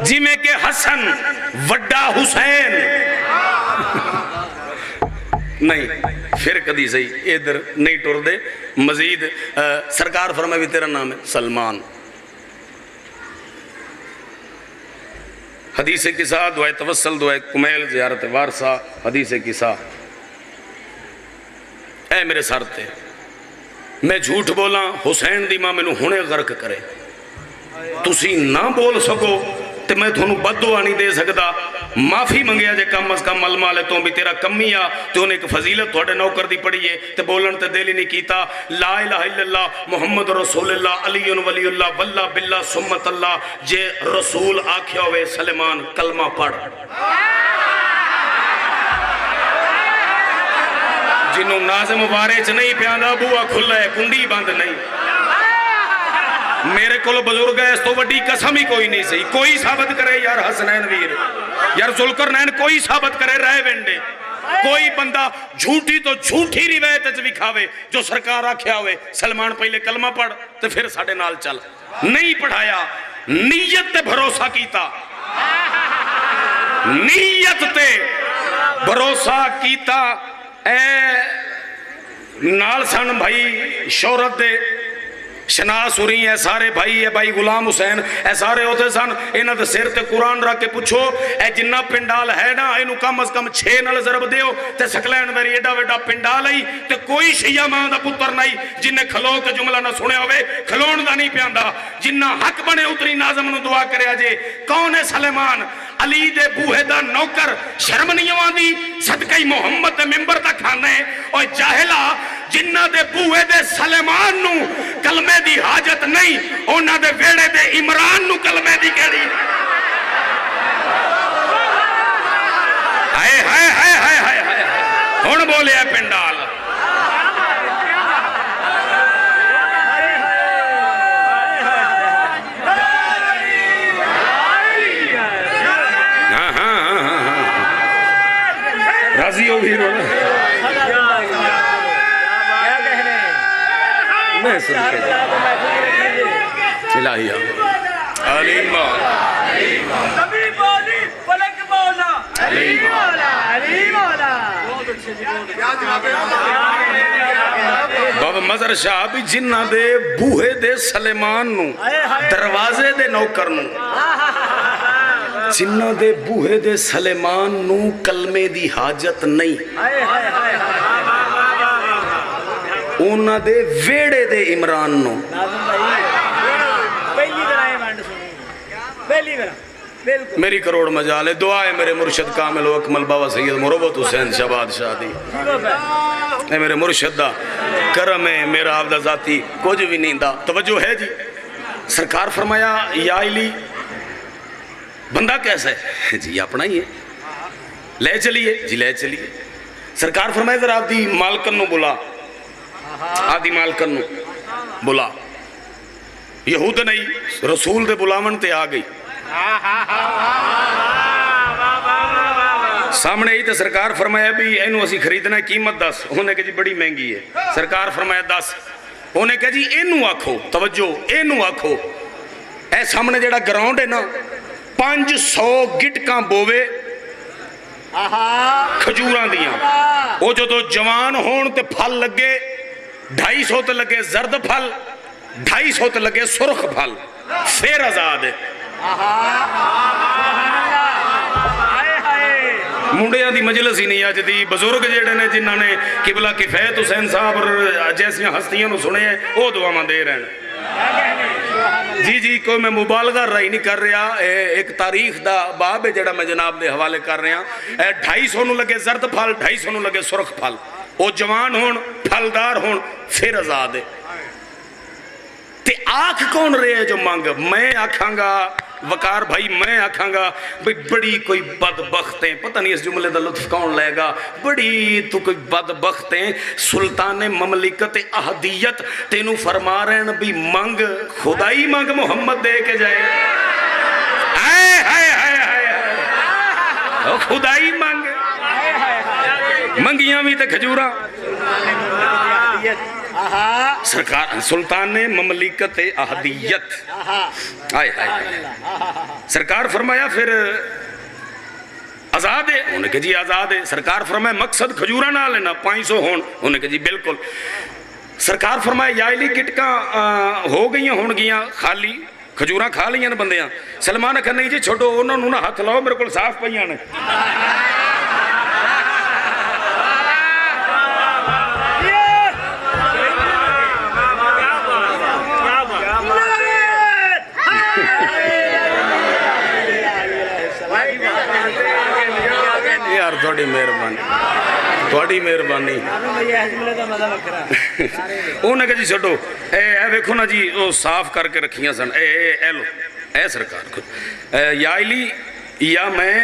جی میں کہ حسن وڈا حسین. نہیں پھر کدی صحیح ادھر نہیں ٹر دے مزید. سرکار فرمائے بھی تیرا نام ہے سلمان. حدیث قصہ دعائے توسل دعائے کمیل زیارت وارثہ. حدیث قصہ اے میرے سر تے میں جھوٹ بولا حسین دی ماں میں ہونے غرق کرے, تسی نہ بول سکو تے میں تھونو بد دعا نہیں دے سکتا. معافی منگیا جے کم از کم علماء لے تو بھی تیرا کمی آ تے انہیں ایک فضیلت تھوڑے نوکر دی پڑی ہے تے بولن تے دل ہی نہیں کیتا. لا الہ الا اللہ محمد رسول اللہ علی ولی اللہ واللہ باللہ سمت اللہ. جے رسول آکھیا ہوئے سلیمان کلمہ پڑھ, جنہوں ناظم بارے چ نہیں پیاندا بوا کھلا ہے کنڈی بند نہیں. میرے کول بزرگ ہے اس تو وڈی قسم ہی کوئی نہیں سی. کوئی ثابت کرے یار حسنین ویر, یار ذوالقرنین کوئی ثابت کرے رہ ونڈے. کوئی بندہ جھوٹی تو جھوٹی روایت وچ وکھاوے جو سرکار آکھیا ہوئے سلمان پہلے کلمہ پڑھ تے پھر ساڈے نال چل، نہیں پڑھایا، نیت تے بھروسہ کیتا، نیت تے بھروسہ کیتا، اے نال سن بھائی شہرت دے شناس ہو رہی ہیں سارے بھائی، اے بھائی غلام حسین، اے سارے ہوتے سن، انہاں دے سر تے قرآن رکھ کے پوچھو اے جنہ پنڈال ہے نا اینو کم از کم 6 نال ضرب دیو تے سکلین میری ایڈا ویڈا پنڈال ہی تے کوئی شیعہ ماں دا پتر نہیں جنہیں کھلو کے جملہ نہ سنے ہوئے، کھلون دا نہیں پیاندا، جنہ حق بنے اتری ناظم نو دعا کرے آجے۔ کون ہے سلیمان؟ علی دے بوہے دا نوکر، شرم نہیں آندی صدقہ محمد دے ممبر دا کھانے، اور جاہلا جنہ دے بوہے دے سلیمان نو کلمے دی حاجت نہیں، انہ دے ویڑے دے عمران نو کلمے دی کہڑی۔ ہائے ہائے ہائے ہائے ہائے ہائے ہون بولے ہے پنڈال۔ راضی ہو بھی رونا میں سن کے الہیہ علیم مولا نبی مولی فلک مولا علیم مولا بابا مظہر شاہ بھی جنہ دے بوہے دے سلیمان نو دروازے دے نوکر نو جنہ دے بوہے دے سلیمان نو کلمے دی حاجت نہیں، اونا دے ویڑے دے عمران نو میری کروڑ مجال ہے، دعا ہے میرے مرشد کامل و اکمل بابا سید مروبت حسین شہباد شادی، اے میرے مرشد دا کرم ہے میرا عبدہ ذاتی کچھ بھی نہیں دا۔ توجہ ہے جی، سرکار فرمایا یا علی بندہ کیسا ہے؟ جی اپنا ہی ہے، لے چلیے جی لے چلیے۔ سرکار فرمایا ذرا آپ دی مالکن نو بلا، آدھی مالکن نو بلا، یہود نہیں رسول دے بلاون تے آ گئی، سامنے ہی تے سرکار فرمایا بھی اینو اسی خریدنا ہے قیمت 10، انہوں نے کہا جی بڑی مہنگی ہے، سرکار فرمایا 10، انہوں نے کہا جی اینو آکھو، توجہ اینو آکھو، اے سامنے جیڑا گراؤنڈ ہے نا 500 گٹکاں بووے کھجوران دیاں، وہ جو تو جوان ہون تے پھل لگے 250 تے لگے زرد پھل، 250 تے لگے سرخ پھل، پھر آزاد ہے۔ منڈیاں دی مجلس ہی نہیں آج دی، بزرگ جیڑے نے جنہاں نے قبلہ کفایت حسین صاحب اور جیسیاں ہستیاں نو سنے ہیں وہ دعا ماں دے رہے ہیں۔ جی جی کوئی میں مبالغہ رہی نہیں کر رہا، ایک تاریخ دا باب ہے جڑا میں جناب دے حوالے کر رہا، 250 نو لگے زرد پھل، 250 نو لگے سرخ پھل، وہ جوان ہون پھلدار ہون پھر آزاد ہے۔ تے آنکھ کون رہے ہے جو مانگ؟ میں آکھاں گا وقار بھائی، میں آکھاں گا بڑی کوئی بدبختیں، پتہ نہیں اس جملے دا لطف کون لے گا، بڑی تو کوئی بدبختیں، سلطان مملکت احدیت تینوں فرما رہے ہیں بھی مانگ خدائی مانگ محمد دے کے جائے، آئے ہائے ہائے ہائے خدائی مانگ، منگیاں بھی تے کھجوراں، سرکار سلطان مملکت احدیت، آئے آئے سرکار فرمایا پھر آزاد ہے؟ انہوں نے کہا جی آزاد ہے۔ سرکار فرمایا مقصد کھجورہ نہ لینا 500 ہون؟ انہوں نے کہا جی بالکل۔ سرکار فرمایا یا علی گٹکاں ہو گئیاں ہون گیاں خالی، کھجوراں کھا لیاں بندیاں؟ سلمان نے کہا نہیں جی چھوٹو انہوں نے ہاتھ لاؤ میرے کو صاف پئیاں نے۔ یار تھوڑی مہربانی، تھوڑی مہربانی۔ انہوں نے کہا جی چھوٹو اے ویکھو نا جی وہ صاف کر کے رکھیاں سن، اے لو اے سرکار یا علی یا میں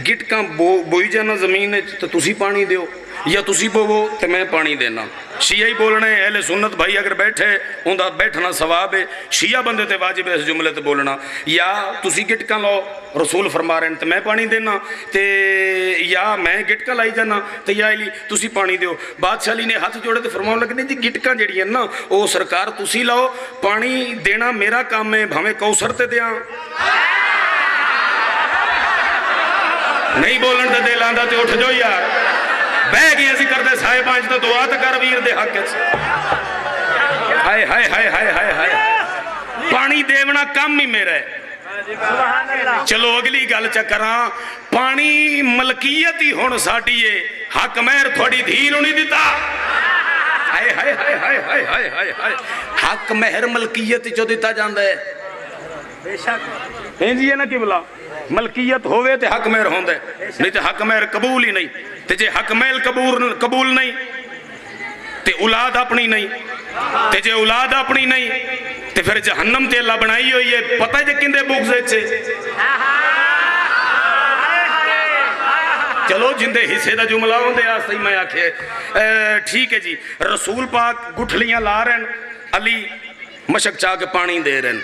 گٹکاں بوئی جانا زمین تو تسی پانی دیو، یا تسی پوو تو میں پانی دینا. شیعہ ہی بولنے اہل سنت بھائی اگر بیٹھے اندھا بیٹھنا ثواب ہے, شیعہ بندے تے واجب ہے اس جملے تے بولنا. یا تسی گٹکاں لو رسول فرما رہے ہیں تو میں پانی دینا, تے یا میں گٹکاں لائی جانا تے یا علی تسی پانی دیو. بادشاہ علی نے ہاتھ جوڑے تے فرماؤں لگنے جی گٹکاں جڑی ہیں نا او سرکار تسی لاؤ, پانی دینا میرا کام ہے, بھامیں کوثر تے دیاں. نہیں بولن تے دل آندا تے اٹھ جو یار, بہ گئے اسی کر دے سائے پانچ تے دعا تے کر ویر دے حق وچ. ہائے ہائے ہائے ہائے ہائے ہائے, پانی دیونا کام ہی میرا ہے. چلو اگلی گل چکراں, پانی ملکیت ہی ہون ساڈی ہے, حق مہر تھوڑی دھی نوں نہیں دیتا. ہائے ہائے ہائے ہائے ہائے ہائے ہائے ہائے, حق مہر ملکیت چو دیتا جاندا ہے. بے شک ہیں جی ہے نا قبلہ, ملکیت ہوئے تے حق مہر ہوندے, نہیں تے حق مہر قبول ہی نہیں. تے جے حق مہر قبول نہیں تے اولاد اپنی نہیں, تے جے اولاد اپنی نہیں تے پھر جہنم تے اللہ بنائی ہوئی ہے. پتہ ہے جے کندے بغض چھے, چلو جندے حصے دا جملہ ہوندے آستے ہی میں آکھے. ٹھیک ہے جی, رسول پاک گٹھلیاں لا رہن, علی مشک چاہ کے پانی دے رہن.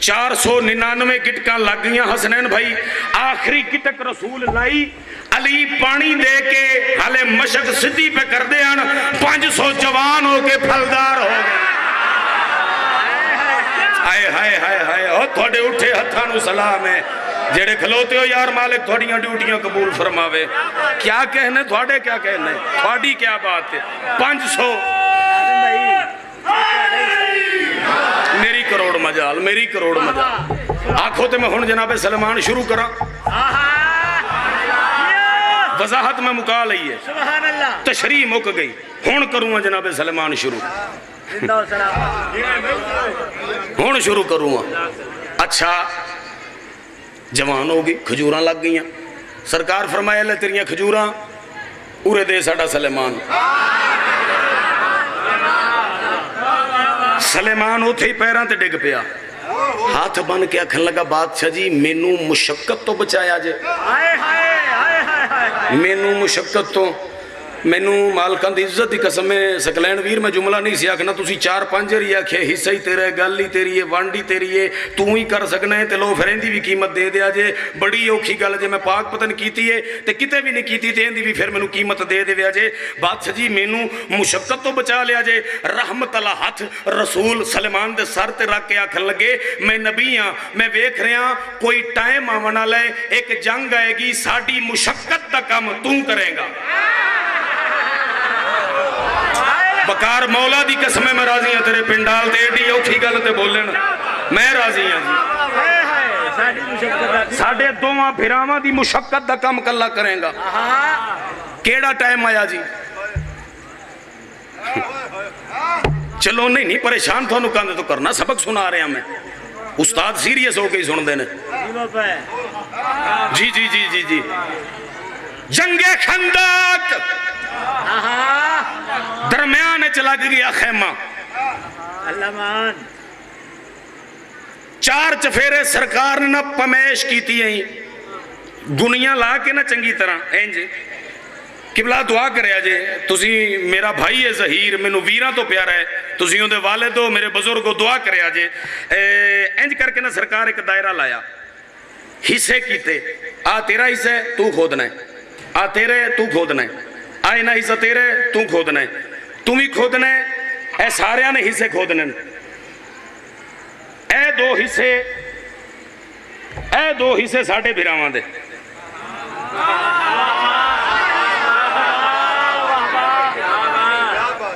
499 گٹکاں لگ گئیاں حسنین بھائی, آخری گٹک رسول لائی, علی پانی دے کے حالے مشک صدی پہ کر دے ان 500 جوان ہو کے پھلدار ہو گئے. ہائے ہائے ہائے ہائے, اور تھوڑے اٹھے ہتھانو سلام ہے جڑے کھلوتے ہو یار مالک تھوڑیاں ڈیوٹیاں قبول فرماوے. کیا کہنے تھوڑے, کیا کہنے تھوڑی, کیا بات ہے. 500 میری کروڑ مجال, میری کروڑ مجال. آنکھوں تے میں ہن جناب سلمان شروع کرا, وضاحت میں مکا لئی ہے, سبحان اللہ, تشریح مک گئی. ہن کروں جناب سلمان شروع, زندہ و سلام. ہن شروع کروں. اچھا جوان ہو گئی, کھجوراں لگ گئیاں. سرکار فرمایا لے تیریاں کھجوراں اورے دے ساڈا سلیمان. سلیمان ہوتے ہی پیران تے ڈگ پیا, ہاتھ بن کے اکھن لگا بادشاہ جی مینوں مشقت تو بچایا جے, ہائے ہائے ہائے ہائے, مینوں مشقت تو, مینوں مالکان دی عزت دی قسم ہے. سکلین ویر میں جملہ نہیں سی آکھنا, تسی 4-5 رہی آکھے حصہ ہی تیرے, گل ہی تیری ہے, وانڈی تیری ہے, تو ہی کر سکنا ہے, تے لو پھر اندی بھی قیمت دے دیا جے. بڑی اوکھی گل جے, میں پاک پتن کیتی ہے تے کتے بھی نہیں کیتی تے اندی بھی پھر مینوں قیمت دے دیا جے. بادشاہ جی مینوں مشقت تو بچا لیا جے. رحمت اللہ ہاتھ رسول سلیمان دے سر تے رکھ کے آکھن لگے میں نبی ہاں, میں ویکھ رہا کوئی ٹائم آونا لے, ایک جنگ آئے گی, ساڈی مشقت دا کام تو کرے گا. بکار مولا دی قسم میں راضی ہوں, تیرے پنڈال تے ایڈی اوکھی گل تے بولن میں راضی ہوں جی. ہائے ہائے, ساڈی مشقت ساڈے دوواں پھراواں دی مشقت دا کم کلا کریں گا. کیڑا ٹائم آیا جی؟ چلو نہیں پریشان تھانوں کاندے تو کرنا, سبق سنا رہے ہیں میں, استاد سیریس ہو کے ہی سن دینے. جی جی جی جی جی, جنگ خندق درمیان چلا گیا خیمہ, اللہ مان, 4 چفیرے سرکار نے نہ پمیش کی تھی ہیں, گنیاں لا کے نہ چنگی طرح اینج قبلہ دعا کریا جے. تسی میرا بھائی ہے ظہیر, میں نو ویران تو پیارا ہے, تسی ہوں دے والد ہو, میرے بزرگوں دعا کریا جے. اینج کر کے نہ سرکار ایک دائرہ لایا, حصے کیتے, آ تیرا حصہ ہے تو کھودنا ہے, آ تیرے تو کھودنا ہے, آئے نہ حصہ تیرے تو کھودنا ہے, تم ہی کھودنا ہے, اے سارے نے حصے کھودنے, اے دو حصے ساڑھے بھراوان دے.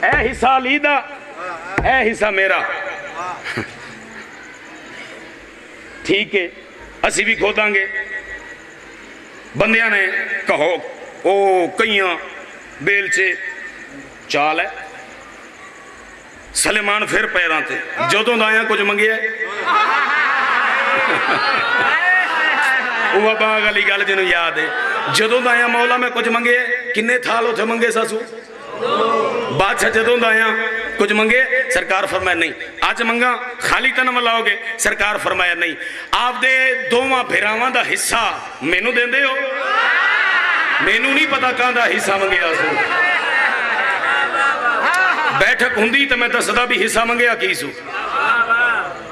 اے حصہ علی دا, اے حصہ میرا. ٹھیک ہے اسی بھی کھوداں گے. بندیاں نے کہو او کئیاں بیلچے چال ہے. سلیمان پھر پیران تے جدوں دایاں کچھ منگے ہے, وہ باغ علی گل جنہوں یاد ہے, جدوں دایاں مولا میں کچھ منگے ہے, کنے تھال ہوتے منگے ساسو بادشاہ, جدوں دایاں کچھ منگے, سرکار فرمایا نہیں. آج منگا خالی تن ملاؤ گے, سرکار فرمایا نہیں. آپ دے دوواں بھراواں دا حصہ مینوں دین دے ہو, ਮੈਨੂੰ ਨਹੀਂ ਪਤਾ ਕਾਹਦਾ ਹਿੱਸਾ ਮੰਗਿਆ ਸੂ ਬੈਠਕ ਹੁੰਦੀ ਤੇ ਮੈਂ ਦੱਸਦਾ ਵੀ ਹਿੱਸਾ ਮੰਗਿਆ ਕੀ ਸੂ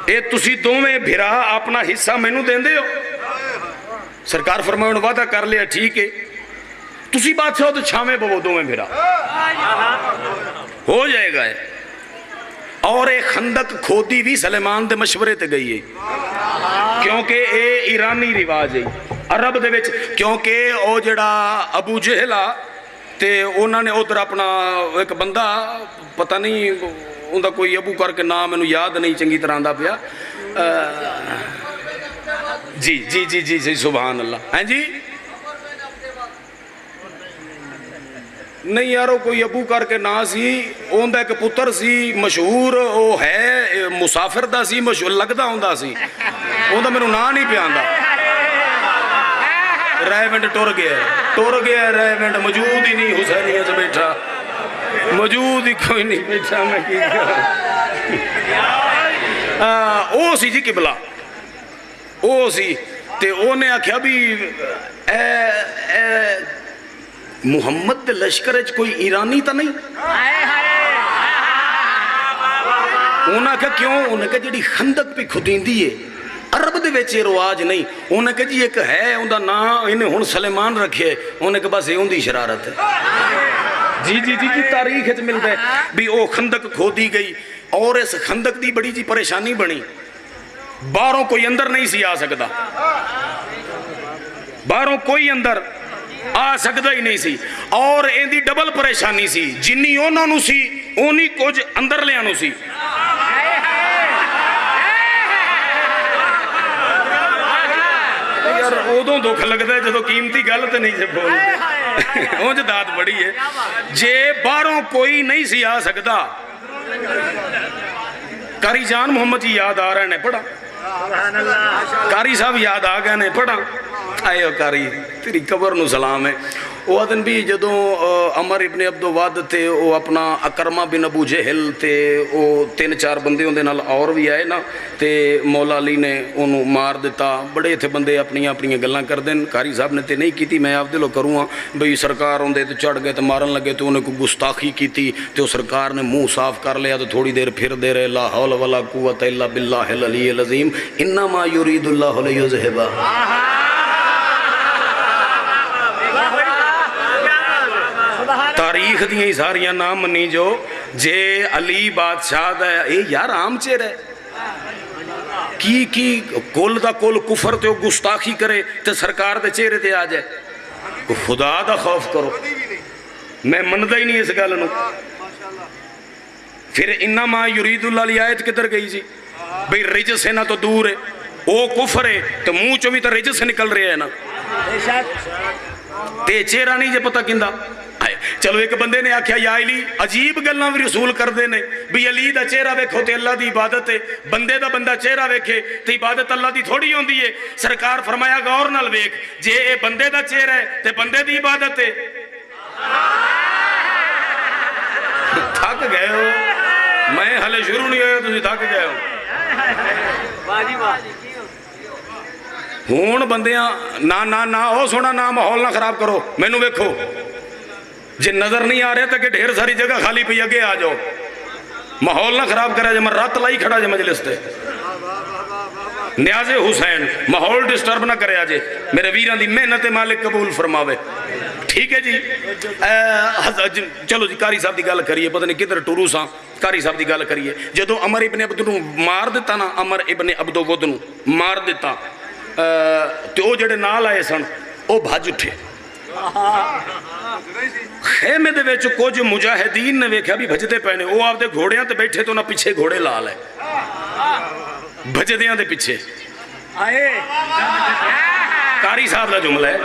ਇਹ ਤੁਸੀਂ ਦੋਵੇਂ ਭਰਾ ਆਪਣਾ ਹਿੱਸਾ ਮੈਨੂੰ ਦਿੰਦੇ ਹੋ ਸਰਕਾਰ ਫਰਮਾਉਣ ਵਾਅਦਾ ਕਰ ਲਿਆ ਠੀਕ ਹੈ ਤੁਸੀਂ ਬਾਦਸ਼ਾਹ ਤੇ ਛਾਵੇਂ ਪਵੋ ਦੋਵੇਂ ਭਰਾ ਹੋ ਜਾਏਗਾ اور یہ خندق کھودی بھی سلیمان دے مشورے تے گئی ہے کیونکہ اے ایرانی رواج ہے عرب دے وچ کیونکہ او جڑا ابو جہلا تے انہوں نے ادھر اپنا ایک بندہ پتہ نہیں اندہ کوئی ابو کر کے نام انہوں یاد نہیں چنگی طرح دا پیا جی جی جی جی جی سبحان اللہ ہیں جی نہیں یارو کوئی ابو کر کے نا سی اوندا ایک پتر سی مشہور او ہے مسافر دا سی مشہور لگدا ہوندا سی اوندا مینوں نا نہیں پیاندا ریونڈ ٹر گیا ریونڈ موجود ہی نہیں حسینیہ سے بیٹھا موجود ہی کوئی نہیں بیٹھا میں کی کہا او سی جی قبلہ او سی تے او نے آکھیا بھی محمد دے لشکر اچ کوئی ایرانی تا نہیں انہاں کہا کیوں انہاں کہا جڑی خندق پہ کھدین دیئے عرب دے ویچے رواج نہیں انہاں کہا جی ایک ہے اندہ نا انہیں ہن سلیمان رکھے انہاں کہا بس یہ اندھی شرارت ہے جی جی جی تاریخ ہے ملتا ہے بھی او خندق کھودی گئی اور اس خندق دی بڑی جی پریشانی بنی باہروں کوئی اندر نہیں سی آ سکتا باہروں کوئی اندر آ سکتا ہی نہیں سی اور این دی ڈبل پریشانی سی جنی اونا نو سی اونی کچھ اندر لے آنو سی یار ادوں دکھ لگتا ہے جدو قیمتی گل تو نہیں سے بول اونج داد بڑی ہے جے باہروں کوئی نہیں سی آ سکتا قاری جان محمد جی یاد آ رہے ہیں پڑھا قاری صاحب یاد آ گئے نے پڑھا آئے قاری تیری قبر نو سلام ہے وہ آدن بھی جدوں عمر ابن عبدالواد تے وہ اپنا اکرمہ بن ابو جہل تے وہ 3-4 بندے ہوندے نال اور بھی آئے نا تے مولا علی نے انہوں مار دیتا بڑے تھے بندے اپنی گلاں کر دیں قاری صاحب نے تے نہیں کیتی میں آپ دلو کروں ہاں بھئی سرکار ہوندے تے چڑھ گئے تے مارن لگے تے انہیں کو گستاخی کیتی تے وہ سرکار نے منہ صاف کر لیا تو تھوڑی دیر پھر دے رہے لا حول ولا قوت الا باللہ العلی العظیم انما یرید اللہ لیذہبا تاریخ دیئے ساریاں نام منی جو جے علی بادشاہ دا اے یار عام چیر ہے کی کول دا کول کفر تے گستاخی کرے تے سرکار دے چہرے تے آ جائے خدا دا خوف کرو میں مندہ ہی نہیں اس گل نو پھر انما یرید اللہ علی آیت کدھر گئی جی بھئی رجس ہے نا تو دور ہے او کفر ہے تو منہ چو بھی تو رجس سے نکل رہے ہیں نا تے چہرہ نہیں جے پتہ کندہ چلو ایک بندے نے آکھیا یا علی عجیب گلنا بھی رسول کر دینے بھی علی دا چہرہ ویکھو تے اللہ دی عبادت ہے بندے دا بندہ چہرہ ویکھے تے عبادت اللہ دی تھوڑی ہوندی ہے سرکار فرمایا غور نال ویکھ جے اے بندے دا چہرہ ہے تے بندے دی عبادت ہے تھک گئے ہو میں ہلے شروع نہیں ہویا تسی تھک گئے ہو ہون بندیاں نا او سونا نا ماحول نہ خراب کرو میں نو ویکھو جے نظر نہیں آ رہے تھا کہ ڈھیر ساری جگہ خالی پہ اگے آ جاؤ ماحول نہ خراب کرا جے میں رات لائی کھڑا جے مجلس تے نیاز حسین ماحول ڈسٹرب نہ کرے آجے میرے ویران دی محنت مالک قبول فرماوے ٹھیک ہے جی چلو جی قاری صاحب دی گل کریے پتہ نہیں کدھر ٹورو ساں قاری صاحب دی گل کریے جدو عمر ابن عبد نو مار دیتا نا عمر ابن عبدود نو مار دیتا تو او جڑے نال آئے سن او بھاج اٹھے خیمے دے ویچو کچھ مجاہدین نے ویکھا بھی بھجدے پہنے وہ آپ دے گھوڑیاں تے بیٹھے تو نہ پیچھے گھوڑے لال ہے بھجدیاں دے پیچھے قاری صاحب دا جملہ ہے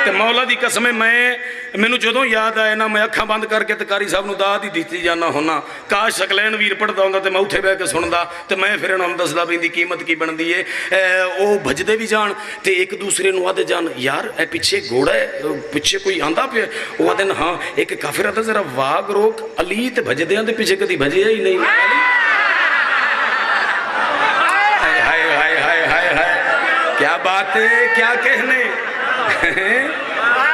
تے مولا دی قسمیں میں نو جدوں یاد آئے نا میں اکھاں بند کر کے تے قاری صاحب نو داد ہی دیتی جانا ہونا کاش شکلین ویر پڑھتا ہوندا تے میں اٹھے بے کے سندا تے میں پھر انہوں دسدا بھی دی قیمت کی بن دی ہے او بھجدے بھی جان تے ایک دوسرے نو آدھے جان یار اے پیچھے گھوڑا ہے پیچھے کوئی آندہ پہ وہ آدھے ہاں ایک کافر آتا ذرا واگ روک علی تے بھجدے آندے پیچھے کدی بھجے ہی نہیں کیا بات ہے کیا کہنے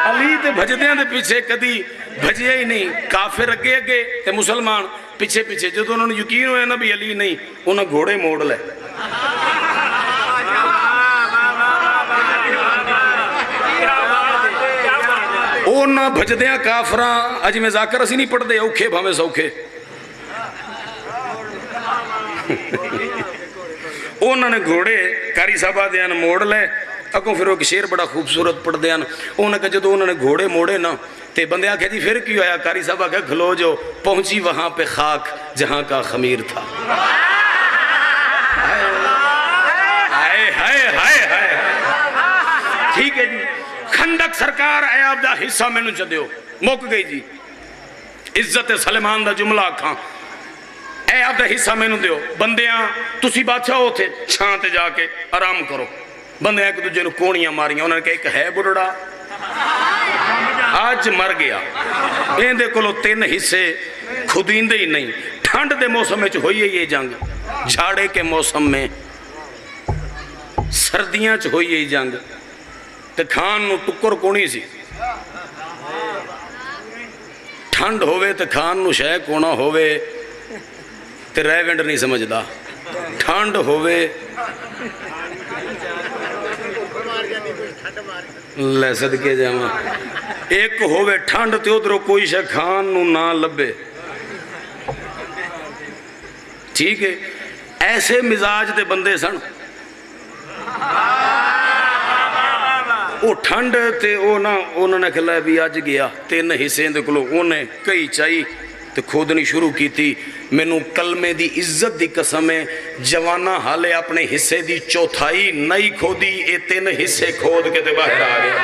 علی تے بھجدیاں دے پیچھے کدی بھجیا ہی نہیں. کافر اگے اگے تے مسلمان پیچھے پیچھے. جدو انہوں نے یقین ہویا نا بھی علی نہیں, انہوں گھوڑے موڑ لے. اونا بھجدیاں کافراں اج میں ذاکر اسی نہیں پڑھ دے اوکھے بھامے سوکھے. انہوں نے گھوڑے کاری صاحبہ دیاں موڑ لے. اگوں پھر وہ شیر بڑا خوبصورت پڑھ دیاں. انہوں نے کہا جدو انہوں نے گھوڑے موڑے نا تے بندے آکھے جی پھر کیوں آیا؟ کاری صاحبہ کہا کھلو جو پہنچی وہاں پہ خاک جہاں کا خمیر تھا. ہائے ہائے ہائے ہائے. ٹھیک ہے جی. خندق سرکار اے آپ دا حصہ میں نو چدیو موک گئی جی. عزت سلیمان دا جملہ کھاں اے آپ دا حصہ میں نو دیو. بندیاں تسی بادشاہ ہوتے چھان تے جا کے آرام کرو. بندے ایک دوجے نو کونیاں ماریاں. انہوں نے کہا ایک ہے بڑھڑا آج مر گیا. این دے کلو 3 حصے خودیندے ہی نہیں. ٹھنڈ دے موسم میں ہوئی ہے یہ جنگ, جھاڑے کے موسم میں سردیاں چ ہوئی ہے جنگ. تے کھان نو ٹکر کونی سی. ٹھنڈ ہوئے تے کھان نو شے کونا ہوئے تے ریونڈ نہیں سمجھدا. ٹھنڈ ہوئے لے صدقے جاواں ایک ہوئے ٹھنڈ تے ادھروں کوئی شے کھان نو نہ لبے. ٹھیک ہے. ایسے مزاج دے بندے سن. وہ ٹھنڈ تے انہوں نے کھلا بھی آج گیا 3 حصے دے کلو. انہیں کئی چاہی تے کھودنی شروع کی تھی. میں نو کلمے دی عزت دی قسم ہے جوانہ حالے اپنے حصے دی چوتھائی نہیں کھودی. اے 3 حصے کھود کے تے باہر آ گیا.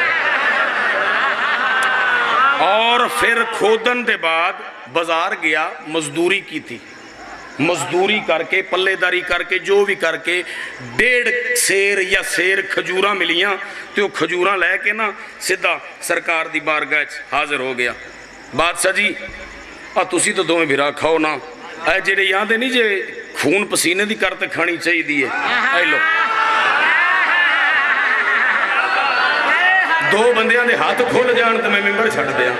اور پھر کھودن دے بعد بازار گیا مزدوری کی تھی. مزدوری کر کے پلے داری کر کے جو بھی کر کے 1.5 سیر یا سیر کھجوراں ملیاں. تو کھجوراں لے کے نا سدھا سرکار دی بارگاہ حاضر ہو گیا. بادشاہ جی تسی تو دوویں بھرا کھاؤ نا. اے جڑے یاد نہیں جے خون پسینے دی کرتے کھانی چاہیے دی ہے. اے لو 2 بندیاں دے ہاتھ کھول جان تو میں ممبر چھڑ دیا.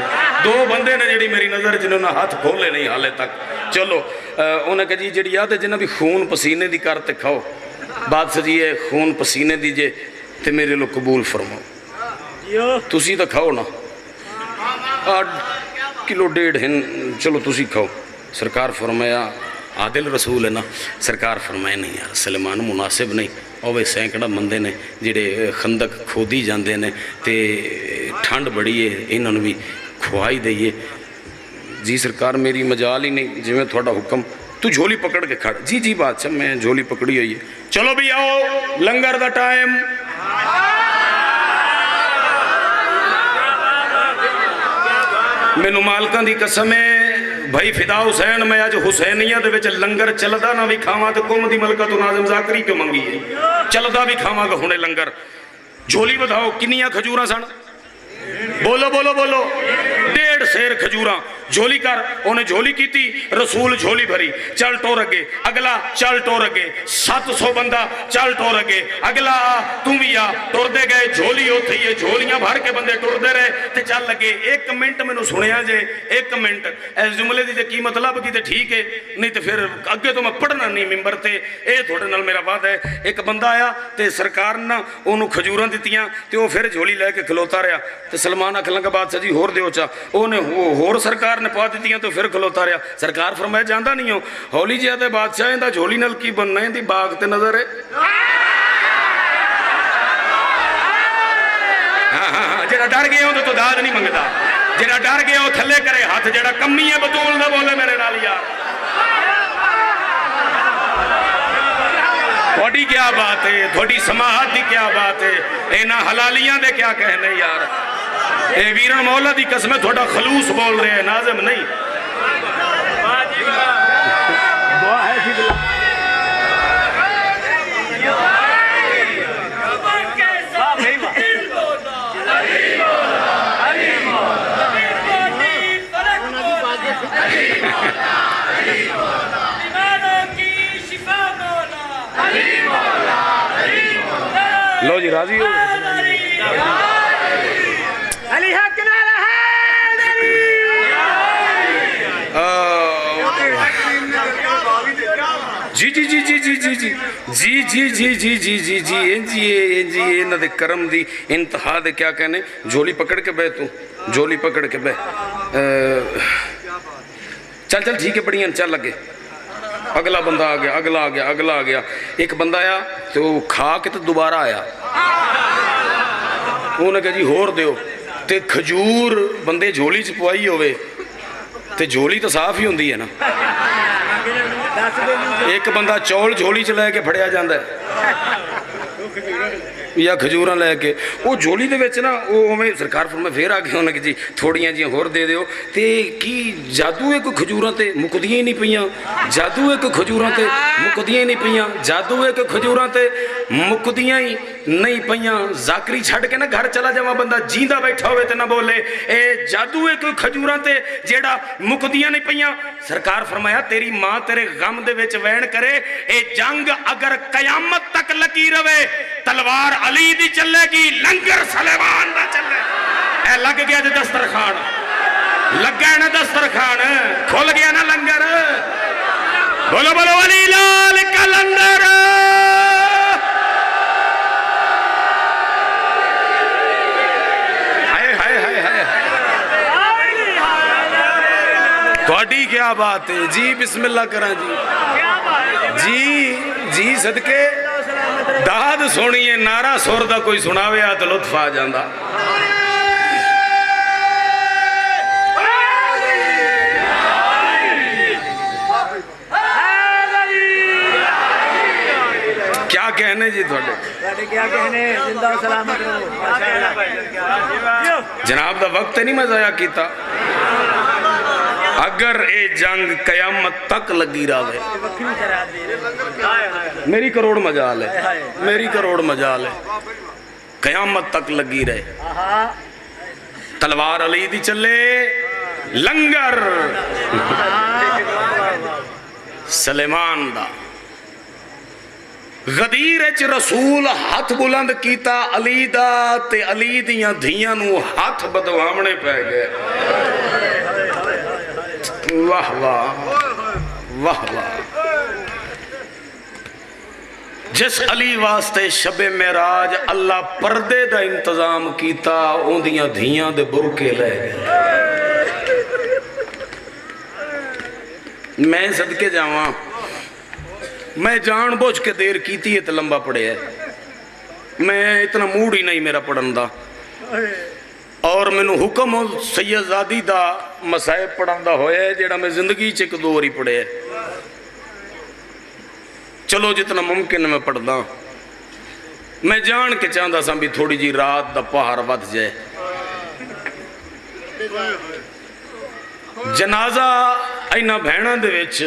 2 بندے نے جڑی میری نظر جنہوں نے ہاتھ کھولے نہیں حالے تک. چلو انہیں کہا جی جڑی یاد ہے جنہاں بھی خون پسینے دی کرتے کھاؤ. بادشاہ جی ہے خون پسینے دیجے تے میرے لوگ قبول فرماؤ. تسی تو کھاؤ نا 1.5 کلو ہن. چلو تسی کھاؤ. سرکار فرمایا عادل رسول ہے نا. سرکار فرمایا نہیں یار سلیمان مناسب نہیں. اوے سینکڑا بندے نے جڑے خندق کھودی جاندے نے تے ٹھنڈ بڑی ہے انہوں نے بھی کھوائی دئیے. جی سرکار میری مجال ہی نہیں جی میں تھوڑا حکم. تو جھولی پکڑ کے کھڑ. جی جی بادشاہ میں جھولی پکڑی ہوئی ہے. چلو بھی آؤ لنگر دا ٹائم. مینوں مالکاں دی قسم ہے بھائی فدا حسین میں آج حسینیہ دے وچ لنگر چلدا نہ بھی کھاواں تے قوم دی ملکہ تو ناظم ذاکری کیوں منگی ہے. چلدا بھی کھاواں گا ہنے لنگر. جھولی بتاؤ کنیاں کھجوراں سن؟ بولو بولو بولو. 1.5 سیر کھجوراں. جھولی کر. انہیں جھولی کی تھی. رسول جھولی بھری. چل ٹور اگے. اگلا چل ٹور اگے. 700 بندہ چل ٹور اگے. اگلا آ تم بھی آ. ٹور دے گئے. جھولی ہوتی ہے. جھولیاں بھر کے بندے ٹور دے رہے تے چل لگے. 1 منٹ میں نو سنیا جے 1 منٹ اس جملے دی کی مطلب کی تے ٹھیک ہے نہیں تے پھر اگے تو میں پڑھنا نہیں ممبر تے. اے تھوڑے نال میرا وعدہ ہے. ایک بندہ آیا تے سرکار نا انہوں کھجوراں دتیاں تے وہ پھر جھولی لے کے کھلوتا رہا. تے سلمان آکھن لگا بادشاہ جی ہور دیو چا. انہیں ہور سرکار نے پا دیتیاں تو پھر کھلوتا رہا. سرکار فرمایا جاندا نہیں ہو ہولی جی آتے بادشاہ دا جھولی نال کی بننا ہے دی باغ تے نظر ہے. جڑا ڈر گیا ہوں تو داد نہیں منگتا. جڑا ڈر گیا ہوں تھلے کرے ہاتھ. جڑا کمی ہے بطول نہ بولے میرے نال یار. تھوڑی کیا بات ہے. تھوڑی سماحت دی کیا بات ہے. اینا حلالیاں دے کیا کہنے یار. اے ویرن مولا دی قسم تھوڑا خلوص بول رہے ہیں ناظم نہیں. دعا ہے سی دلہ. لو جی راضی ہو. علی حق جی جی جی جی جی جی جی جی جی انہاں دے کرم دی انتہا دے کیا کہنے جھولی پکڑ کے بے تو جھولی پکڑ کے بے چل چل ٹھیک ہے بڑی چل لگے اگلا بندہ آ گیا اگلا آ گیا اگلا آ گیا ایک بندہ آیا تو کھا کے تو دوبارہ آیا انہوں نے کہا جی ہور دیو تے کھجور بندے جھولی چ پوائی ہوئے تے جھولی تو صاف ہی ہوندی ہے نا ایک بندہ چول جھولی چ لے کے پھڑیا جاندہ ہے یا کھجوراں لے کے وہ جھولی دے وچ نا وہ ہمیں سرکار فرمائے پھر آ کے انہوں نے کہ جی تھوڑیاں جی ہور دے دیو تے کی جادو ہے کوئی کھجوراں تے مکدیاں ہی نہیں پیاں جادو ہے کوئی کھجوراں تے مکدیاں ہی نہیں پیاں جادو ہے کوئی کھجوراں تے مکدیاں ہی نہیں پیاں ذاکری چھڑ کے نا گھر چلا جاواں بندہ جیندہ بیٹھا ہوئے تے نہ بولے اے جادو ہے کوئی کھجوراں تے جیڑا مکدیاں نہیں پیاں سرکار فرمایا تیری ماں تیرے غم دے وچ وین کرے اے جنگ اگر قیامت تک لگی رہے تلوار علی دی چلے گی لنگر سلیمان دا چلے اے لگ گیا جی دسترخوان لگ گیا نا دسترخوان کھل گیا نا لنگر بولو بولو علی لال کا لنگر ہائے ہائے ہائے ہائے تھوڑی کیا بات ہے جی بسم اللہ کریں جی جی صدقے داد سونی ہے نعرہ سور دا کوئی سناوے آتا لطف آ جاندہ کیا کہنے جی تھوڑے کیا کہنے زندہ و سلامت رہو جناب دا وقت نہیں میں ضائع کیتا اگر اے جنگ قیامت تک لگی رہے میری کروڑ مجال ہے میری کروڑ مجال ہے قیامت تک لگی رہے تلوار علی دی چلے لنگر سلیمان دا غدیر اچ رسول ہاتھ بلند کیتا علی دا تے علی دیاں دھیاں نو ہاتھ بدوامنے پہ گئے واہ واہ واہ واہ جس علی واسطے شب معراج اللہ پردے دا انتظام کیتا ان دیاں دھیاں دے برکے لے گئے میں صدقے جاواں میں جان بوجھ کے دیر کیتی ہے تو لمبا پڑے ہے میں اتنا موڈ ہی نہیں میرا پڑھن دا اور میں نو حکم سید زادی دا مسائب پڑھن دا ہویا ہے جیڑا میں زندگی چک دوری پڑے ہے چلو جتنا ممکن میں پڑھ دا میں جان کے چاندہ سا بھی تھوڑی جی رات دا پہار ود جائے جنازہ اینا بھینا دے وچ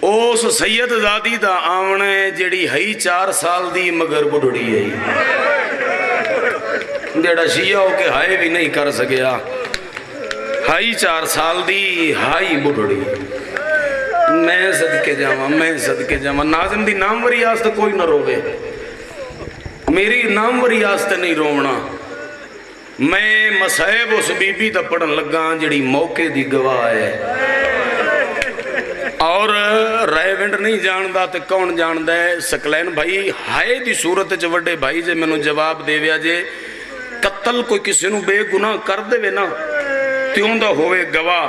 اس سید زادی دا آمنے جیڑی ہی 4 سال دی مگر بڑھڑی ہے جیڑا شیعہ ہو کے ہائے بھی نہیں کر سکیا ہائی 4 سال دی ہائی بڑھڑی میں صدقے جاواں ناظم دی ناموری آستے کوئی نہ روے میری ناموری آستے نہیں رونا میں مسائب اس بی بی دا پڑھن لگا جڑی موقع دی گواہ ہے اور رائے ونڈ نہیں جاندہ تے کون جاندہ ہے سکلین بھائی ہائے دی صورت چ وڈے بھائی جے میں نو جواب دے ویا جے قتل کوئی کسی نو بے گناہ کر دے وے نا تیوں دا ہوئے گواہ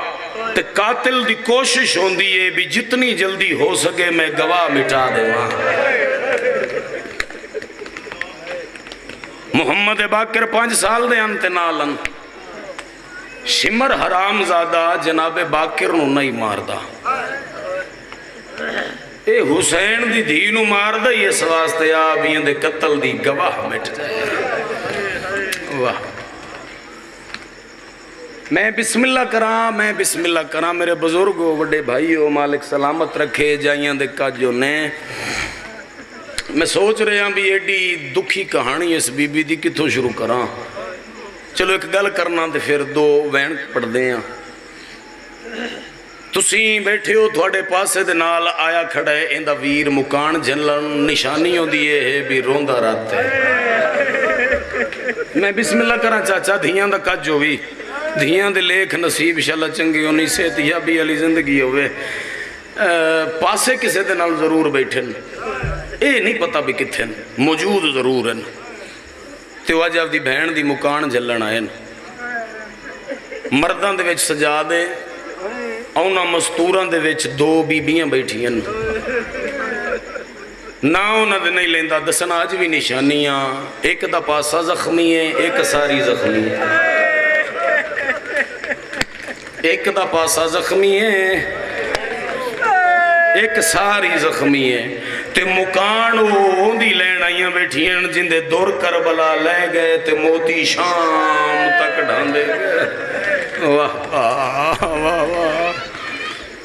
تے قاتل دی کوشش ہوندی ہے بھی جتنی جلدی ہو سکے میں گواہ مٹا دے وہاں محمد باقر 5 سال دے انتے نالن شمر حرام زادہ جناب باقر نو نہیں ماردہ اے حسین دی دینو ماردہ یہ سواستے آبین دے قتل دی گواہ مٹ جائے واہ میں بسم اللہ کراں میرے بزرگوں وڈے بھائیوں مالک سلامت رکھے جائیاں دے کاجوں نے میں سوچ رہے ہیں بھی ایڈی دکھی کہانی اس بی بی دی کتھوں شروع کراں چلو ایک گل کرنا تے پھر 2 وین پڑھ دیں تسیں بیٹھے ہو تھوڑے پاسے دے نال آیا کھڑا ہے اندہ ویر مکان جنلن نشانی ہو دیئے ہے بھی روندہ رات ہے میں بسم اللہ کراں چاچا دھیاں دا کج ہوئی دھیاں دے لیکھ نصیب شاللہ چنگی ہونی سے تیابی علی زندگی ہوئے ਪਾਸੇ ਕਿਸੇ ਦੇ ਨਾਲ ਜ਼ਰੂਰ ਬੈਠੇ ਨੇ, ਇਹ ਨਹੀਂ ਪਤਾ ਵੀ ਕਿੱਥੇ ਨੇ, ਮੌਜੂਦ ਜ਼ਰੂਰ ਹਨ। ਤੇ ਉਹ ਅੱਜ ਆਪਦੀ ਭੈਣ ਦੀ ਮੁਕਾਨ ਝੱਲਣ ਆਏ ਨੇ। ਮਰਦਾਂ ਦੇ ਵਿੱਚ ਸਜਾ ਦੇ, ਉਹਨਾਂ ਮਸਤੂਰਾਂ ਦੇ ਵਿੱਚ ਦੋ ਬੀਬੀਆਂ ਬੈਠੀਆਂ ਨੇ, ਨਾ ਉਹਨਾਂ ਦੇ ਨਹੀਂ ਲੈਂਦਾ ਦੱਸਣਾ ਅੱਜ ਵੀ ਨਿਸ਼ਾਨੀਆਂ। ਇੱਕ ਦਾ ਪਾਸਾ ਜ਼ਖਮੀ ਹੈ, ਇੱਕ ਸਾਰੀ ਜ਼ਖਮੀ ਹੈ। ਇੱਕ ਦਾ ਪਾਸਾ ਜ਼ਖਮੀ ਹੈ, ਇੱਕ ਸਾਰੀ ਜ਼ਖਮੀ ਹੈ। ਤੇ ਮੁਕਾਨ ਉਹ ਦੀ ਲੈਣ ਆਈਆਂ ਬੈਠੀਆਂ ਜਿੰਦੇ ਦੁਰ ਕਰਬਲਾ ਲੈ ਗਏ ਤੇ ਮੋਤੀ ਸ਼ਾਮ ਤੱਕ ਢਾਂਦੇ ਗਏ। ਵਾਹ ਵਾਹ ਵਾਹ ਵਾਹ।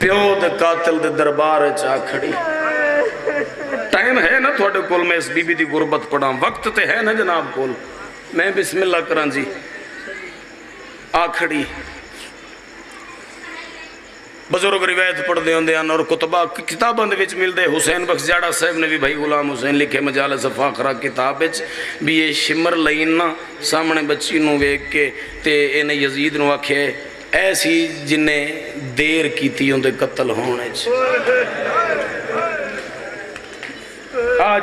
پیو دے قاتل دے دربار چا کھڑی ٹائم ہے نا تھوڑے کول میں اس بی بی دی غربت پڑھاں وقت تے ہے نا جناب کول میں بسم اللہ کران جی آ کھڑی بزرگ روایت پڑھ دے ہوندے ہیں اور کتبہ کتاباں دے وچ مل دے حسین بخش جاڑا صاحب نے بھی بھائی غلام حسین لکھے مجالس فاخرہ کتاب وچ بھی یہ شمر لئین نا سامنے بچی نو ویکھ کے تے انہیں یزید نو آکھے ایسی جنہیں دیر کیتی ہوندے قتل ہونے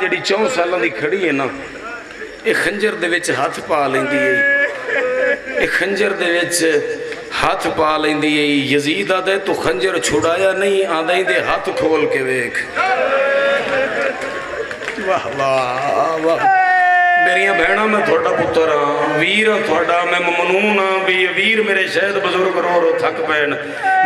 جڑی 4 سالوں دی کھڑی ہے نا ایک خنجر دے وچ ہاتھ پا لیندی ہے ایک خنجر دے وچ ہاتھ پا لیندی ہے یزید آدھے تو خنجر چھڑایا نہیں آدھے دے ہاتھ کھول کے ویکھ واہ واہ واہ میریاں بہناں میں تھوڑا پتر ہاں ویر تھوڑا میں ممنون ہاں بھی ویر میرے شہد بزرگ رو رو تھک پین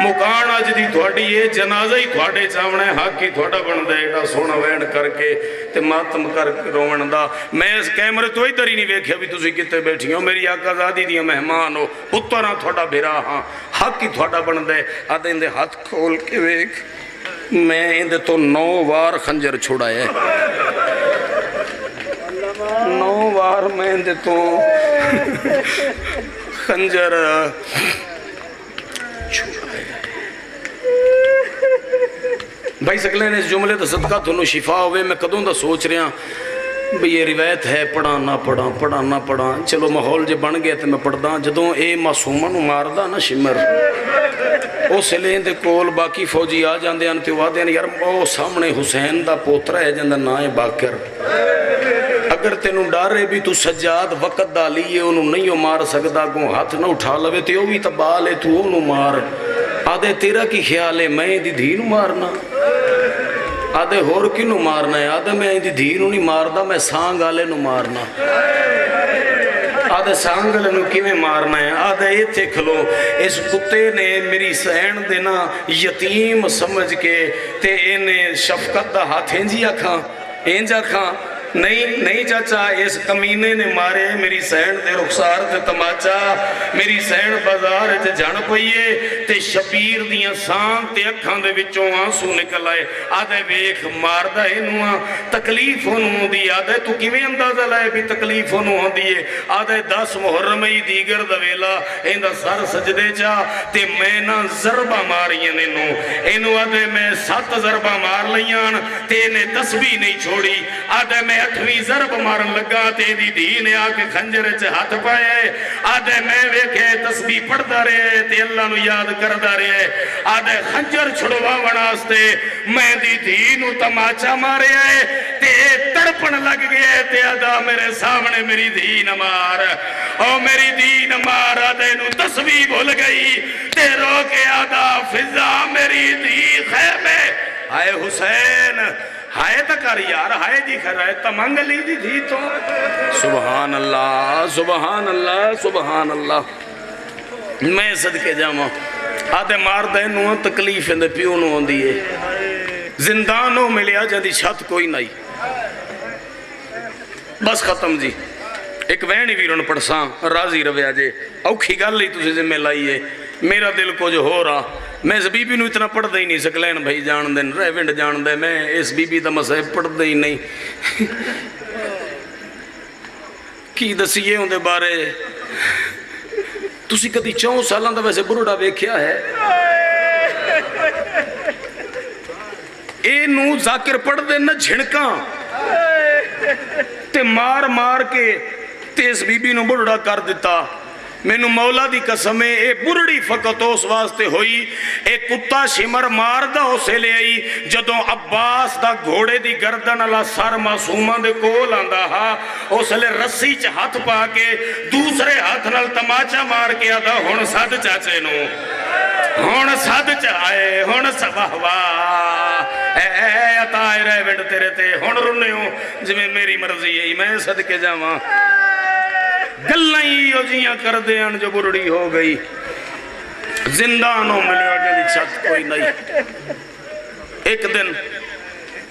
مکان آج دی تھوڑی یہ جنازہ ہی تھوڑے چاونے حق ہی تھوڑا بن دے ایڈا سونا وینڈ کر کے تے ماتم کر کے رومن دا میں اس کیمرے تو ہی تری نہیں ویکھیا بھی تسی کتے بیٹھی ہو میری آقا زادی دیا مہمان ہو پتر ہاں تھوڑا بھرا ہاں حق ہی تھوڑا بن دے آدھے اندے ہاتھ کھول کے ویکھ میں اندے تو 9 وار خنجر چھوڑایا ہے 9 وار میں دے تو خنجر بھائی سکلین اس جملے دا صدقہ تھنو شفا ہوئے میں قدوں دا سوچ رہا بھئی یہ روایت ہے پڑھا نہ پڑھا چلو ماحول جے بن گئے تے میں پڑھ دا جدوں اے معصومن مار دا نا شمر اس لین دے کول باقی فوجی آ جاندے ہیں تے وعدے ہیں یار او سامنے حسین دا پوترا ہے جندہ نا ہے باکر اگر تینوں ڈارے بھی تو سجاد وقت ڈالی ہے انہوں نہیں ہو مار سکتا کو ہاتھ نہ اٹھا لوے تے او بھی تبال ہے تو انہوں مار آدھے تیرا کی خیال ہے میں دی دھی نو مارنا آدھے ہور کی نو مارنا ہے آدھے میں دی دھی نو نہیں ماردا میں سانگ آلے نو مارنا آدھے سانگ آلے نو کیویں مارنا ہے آدھے یہ تھے کھلو اس کتے نے میری سین دینا یتیم سمجھ کے تے انہیں شفقت دا ہاتھ انجا کھاں نہیں چاچا اس کمینے نے مارے میری سین دے رخسار تے تماچا میری سین بازار تے جان پئیے تے شبیر دیاں سان تے اکھاں دے وچوں آنسو نکل آئے آدھے ویکھ ماردہ انہوں تکلیف انہوں دی آدھے تو کیویں اندازہ لائے بھی تکلیف انہوں دیئے آدھے 10 محرم ہی دیگر دویلا اندہ سر سجدے جا تے میں نہ ضربہ مارین انہوں آدھے میں 7 ضربہ مار لیان تے انہیں تسبیح نہیں چھوڑی آدھے میں 8ویں ضرب مارن لگا تے دی دین آکے خنجر چے ہاتھ پائے آدھے میں ویکھے تسبیح پڑھتا رہے تے اللہ نو یاد کرتا رہے آدھے خنجر چھڑوا وناستے میں دی دین تماچا مارے آئے تے تڑپن لگ گئے تے آدھا میرے سامنے میری دین مار او میری دین مار آدھے نو تسبیح بھول گئی تے رو کے آدھا فضا میری دی خیمے آئے حسین ہائے تکار یار ہائے جی خرائے تمنگ لی دی تھی تو سبحان اللہ سبحان اللہ سبحان اللہ میں صدقے جاما آدھے مار دے نوہ تکلیف اندے پیو نوہ دیئے زندانوں میں لیا جاندی چھت کوئی نہیں بس ختم جی ایک وینی ویرون پڑساں راضی رویا جے اوکھی گل لی تُسی ذمہ لائیے میرا دل کو جو ہو رہا میں اس بی بی نو اتنا پڑھ دے ہی نہیں سکلین بھائی جان دیں ریونڈ جان دے میں اس بی بی دا مسئلہ پڑھ دے ہی نہیں کی دسیے ہوں دے بارے تُسی کدی 4 سالان دا ویسے بروڑا ویکھیا ہے اے نو ذاکر پڑھ دے نہ جھنکاں تے مار کے تے اس بی بی نو بروڑا کر دیتا میں نو مولا دی قسمیں اے بڑی فقط اس واسطے ہوئی اے کتا شمر مار دا اسے لے آئی جدوں عباس دا گھوڑے دی گردن اللہ سر معصومہ دے کول آندہ ہا اس لے رسی چ ہاتھ پا کے دوسرے ہاتھ نال تماچا مار کے آدھا ہون ساد چاچے نو ہون ساد چاہے ہون سباہ اے عطائے رہے وڈ تیرے تے ہون رنے ہوں جمیں میری مرضی ہے میں صدقے جاواں گلیں ہی جیاں کر دیاں جو برڑی ہو گئی زندانوں ملے آگے دی چھت کوئی نہیں ایک دن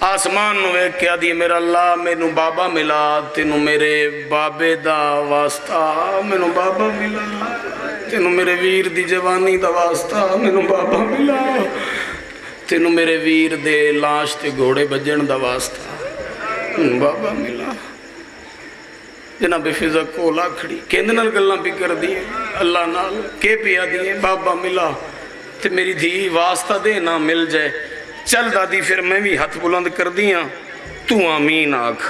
آسمان نو ایک کیا دی میرا اللہ میں نو بابا ملا تینو میرے بابے دا واسطہ میں نو بابا ملا تینو میرے ویر دی جوانی دا واسطہ میں نو بابا ملا تینوں میرے ویر دے لاش تے گھوڑے بجن دا واسطہ بابا ملا جناب فضا کولا کھڑی کہندے نال گلاں بھی کر دی اللہ نال کے پیا دی بابا ملا تے میری دھی واسطہ دے نہ مل جائے چل دادی پھر میں بھی ہاتھ بلند کر دیاں تو آمین آکھ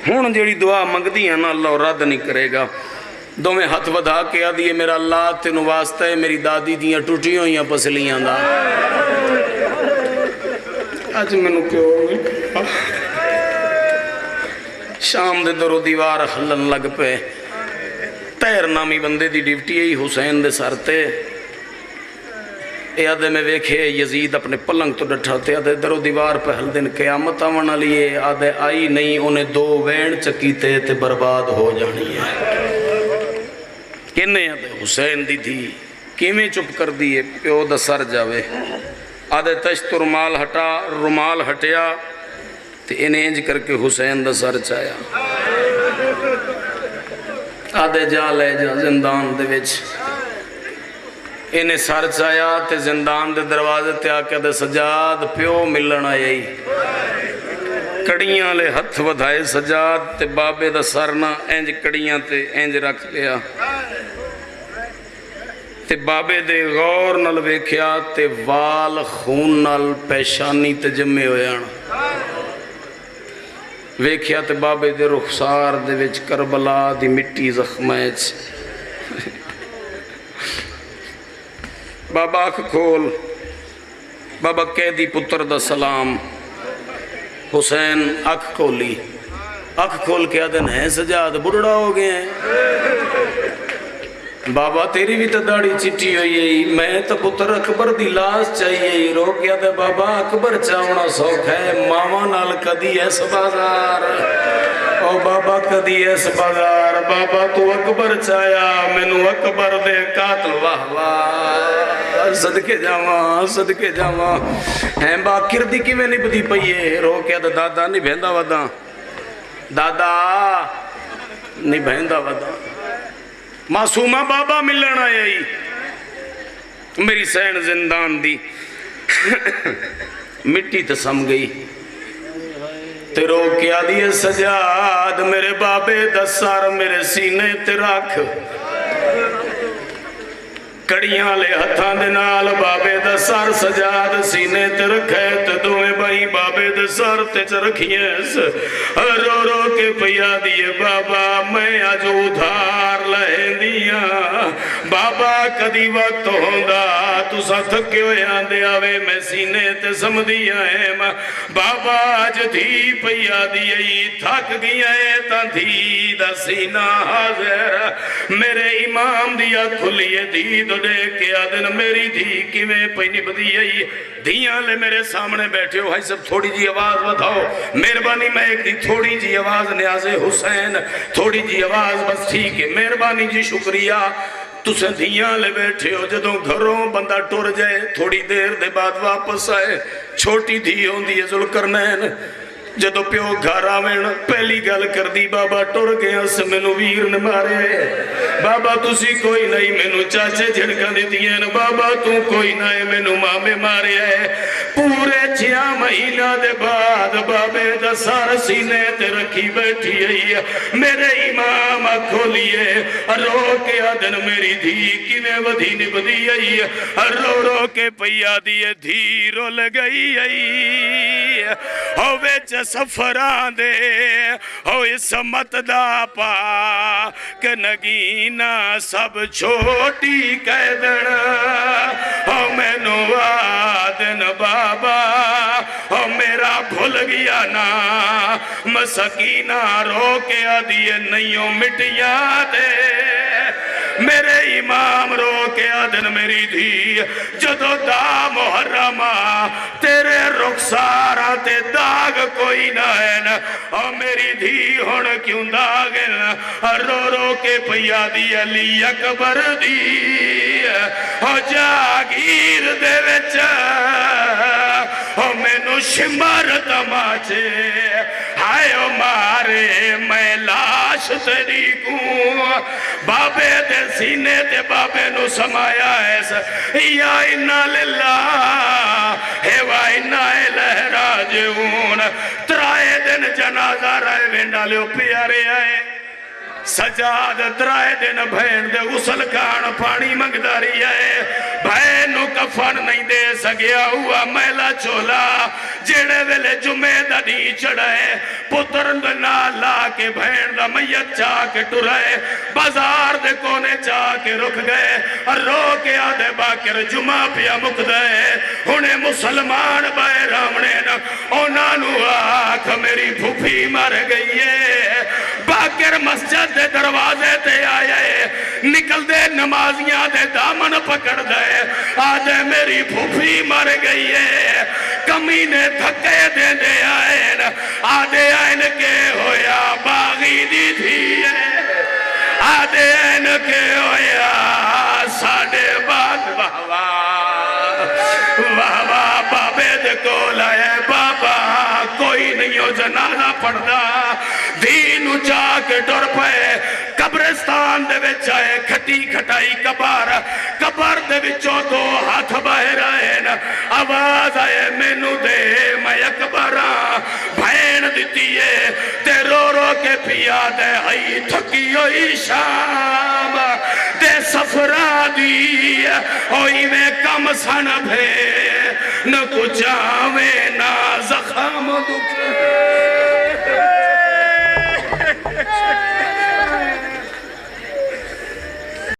ہون جیڑی دعا منگ دیاں نا اللہ رد نہیں کرے گا دو میں ہاتھ ودا کے آدھیے میرا اللہ تینوں واسطہ ہے میری دادی دیاں ٹوٹیوں یا پسلیاں دا آج میں نو کیوں شام دے درو دیوار ہلن لگ پہ تیر نامی بندے دی ڈیوٹی ہے حسین دے سرتے اے آدھے میں ویکھے یزید اپنے پلنگ تو ڈٹھا تے آدھے درو دیوار پہ ہل دن قیامت آونا لیے آدھے آئی نہیں انہیں دو وین چکیتے تے برباد ہو جانی ہے کہنے آدھے حسین دی تھی کیمیں چپ کر دیئے پیو دا سر جاوے آدھے تشت رومال ہٹیا تے انہیں انج کر کے حسین دا سر چایا آدھے جا لے جا زندان دے وچ انہیں سر چایا تے زندان دے دروازے تے آکے دے سجاد پیو ملن آئی کڑیاں لے ہتھ ودھائے سجاد تے بابے دا سر نہ انج کڑیاں تے انج رکھ لیا تے بابے دے غور نل ویکھیا تے وال خون نل پیشانی تے جمے ہویاں ویکھیا تے بابے دے رخسار دے وچ کربلا دی مٹی زخمائچ بابا اکھ کھول بابا قیدی پتر دا سلام حسین اکھ کھولی اکھ کھول کے آدھن ہے سجاد بڑھڑا ہو گئے ہیں بابا تیری بھی تو داڑھی چٹی ہوئی ہے میں تو پتر اکبر دی لاش چاہیے رو کیا دے بابا اکبر چاونا سوکھ ہے ماما نال کدی ایس بازار او بابا کدی ایس بازار بابا تو اکبر چاہیا مینو اکبر دے قاتل واہ واہ صدقے جاواں ہیں باکر دی کی میں نہیں بدی پئیے رو کیا دے دادا نہیں بہندہ ودا دادا نہیں بہندہ ودا معصومہ بابا ملن آئی میری سین زندان دی مٹی تے سم گئی تے رو کیا دیئے سجاد میرے بابے دا سار میرے سینے تے رکھ کڑیاں لے ہتھاں دے نال بابے دا سار سجاد سینے تے رکھے تے دوئے بھائی بابے دا سار تے چ رکھیس رو رو کے پیا دیئے بابا میں آج ادھار لہیں دیاں بابا کدی وقت ہوندا تسا تھکے ہوئے آندے آوے میں سینے تے سم دیاں ہے بابا آج دھی پیا دیئے تھک گیا ہے تا دھی دا سینہ حاضر میرے امام دیا کھلیے دھی دو دے کے آدن میری دھی کی میں پہنی بدی آئی دھیاں لے میرے سامنے بیٹھے ہو بھائی سب تھوڑی جی آواز بتاؤ مہربانی میں ایک دی تھوڑی جی آواز نیاز حسین تھوڑی جی آواز بس ٹھیک ہے مہربانی جی شکریہ تُسے دھیاں لے بیٹھے ہو جدوں گھروں بندہ ٹور جائے تھوڑی دیر دے بعد واپس آئے چھوٹی دھی ہوں دی ذوالقرنین جدو پیو گھر آوین پہلی گل کر دی بابا ٹور گیا سے مینو ویر نے مارے بابا تسی کوئی نہیں مینو چاچے جھڑکا دی دین بابا تو کوئی نہیں مینو مامے مارے پورے 6 مہینہ دے بعد بابے دا سار سینے تے رکھی بیٹھی ہے میرے امام کھولیے رو کے آدن میری دھی کی میں ودھی نبدی ہے رو رو کے پیا دیئے دھی رو لگئی ہے ہوئے سفران دے ہو اسمت دا پا کہ نگینہ سب چھوٹی قیدن ہو میں نوادن بابا ہو میرا بھول گیا نا مسکینہ رو کے آدھیے نئیوں مٹیا دے میرے امام رو کے آدن میری دھی جدو دا محرمہ تیرے رخسارہ تے داغ کوئی نہ ہے اور میری دھی ہون کیوں داغن رو رو کے پیا دی علی اکبر دی ہو جاگیر دے وچ ہو مینو شمر تماچے ہائے مارے میں لاش لاش تیری کو بابے دے سینے تے بابے نو سمایا ایسا یا انا للہ و انا الیہ راجعون ترائے دن جنازہ رائے وینڈا لیو پیارے آئے سجاد ترائے دن بھین دے غسل کان پانی منگداری آئے بھین نو کفن نہیں دے سگیا ہوا میلا چولا جڑے ویلے جمعے دا دی چڑھائے پتر نا لا کے بھین دا میت چاہ کے ٹرائے بازار دے کونے چاہ کے رک گئے اور رو کے آدھے باکر جمعہ پیا مقدے انہیں مسلمان بائے رامنے نا انہوں آکھ میری پھوپھی مر گئی ہے باکر مسجد دے دروازے تے آئے نکل دے نمازیاں دے دامن پکڑ دے آدھے میری پھوپھی مر گئی ہے کمینے دھکے دے دے آئین آدھے آئین کے ہویا باغی دی تھی ہے آدھے آئین کے ہویا ساڑھے بعد واہ بابے دے کو لائے بابا کوئی نہیں ہو جنازہ پڑھدا دین اچھا کے ڈر پائے قبرستان دے وچ آئے کھٹی کھٹائی کبار دے وچوں دو ہاتھ باہر آئے آواز آئے مینو دے میں اکبراں بھین دیتی ہے تے رو رو کے پیا دے آئی تھکی ہوئی شام دے سفرہ دی ہوئی میں کم سن بھے نہ کچھ آوے نہ زخم دکھ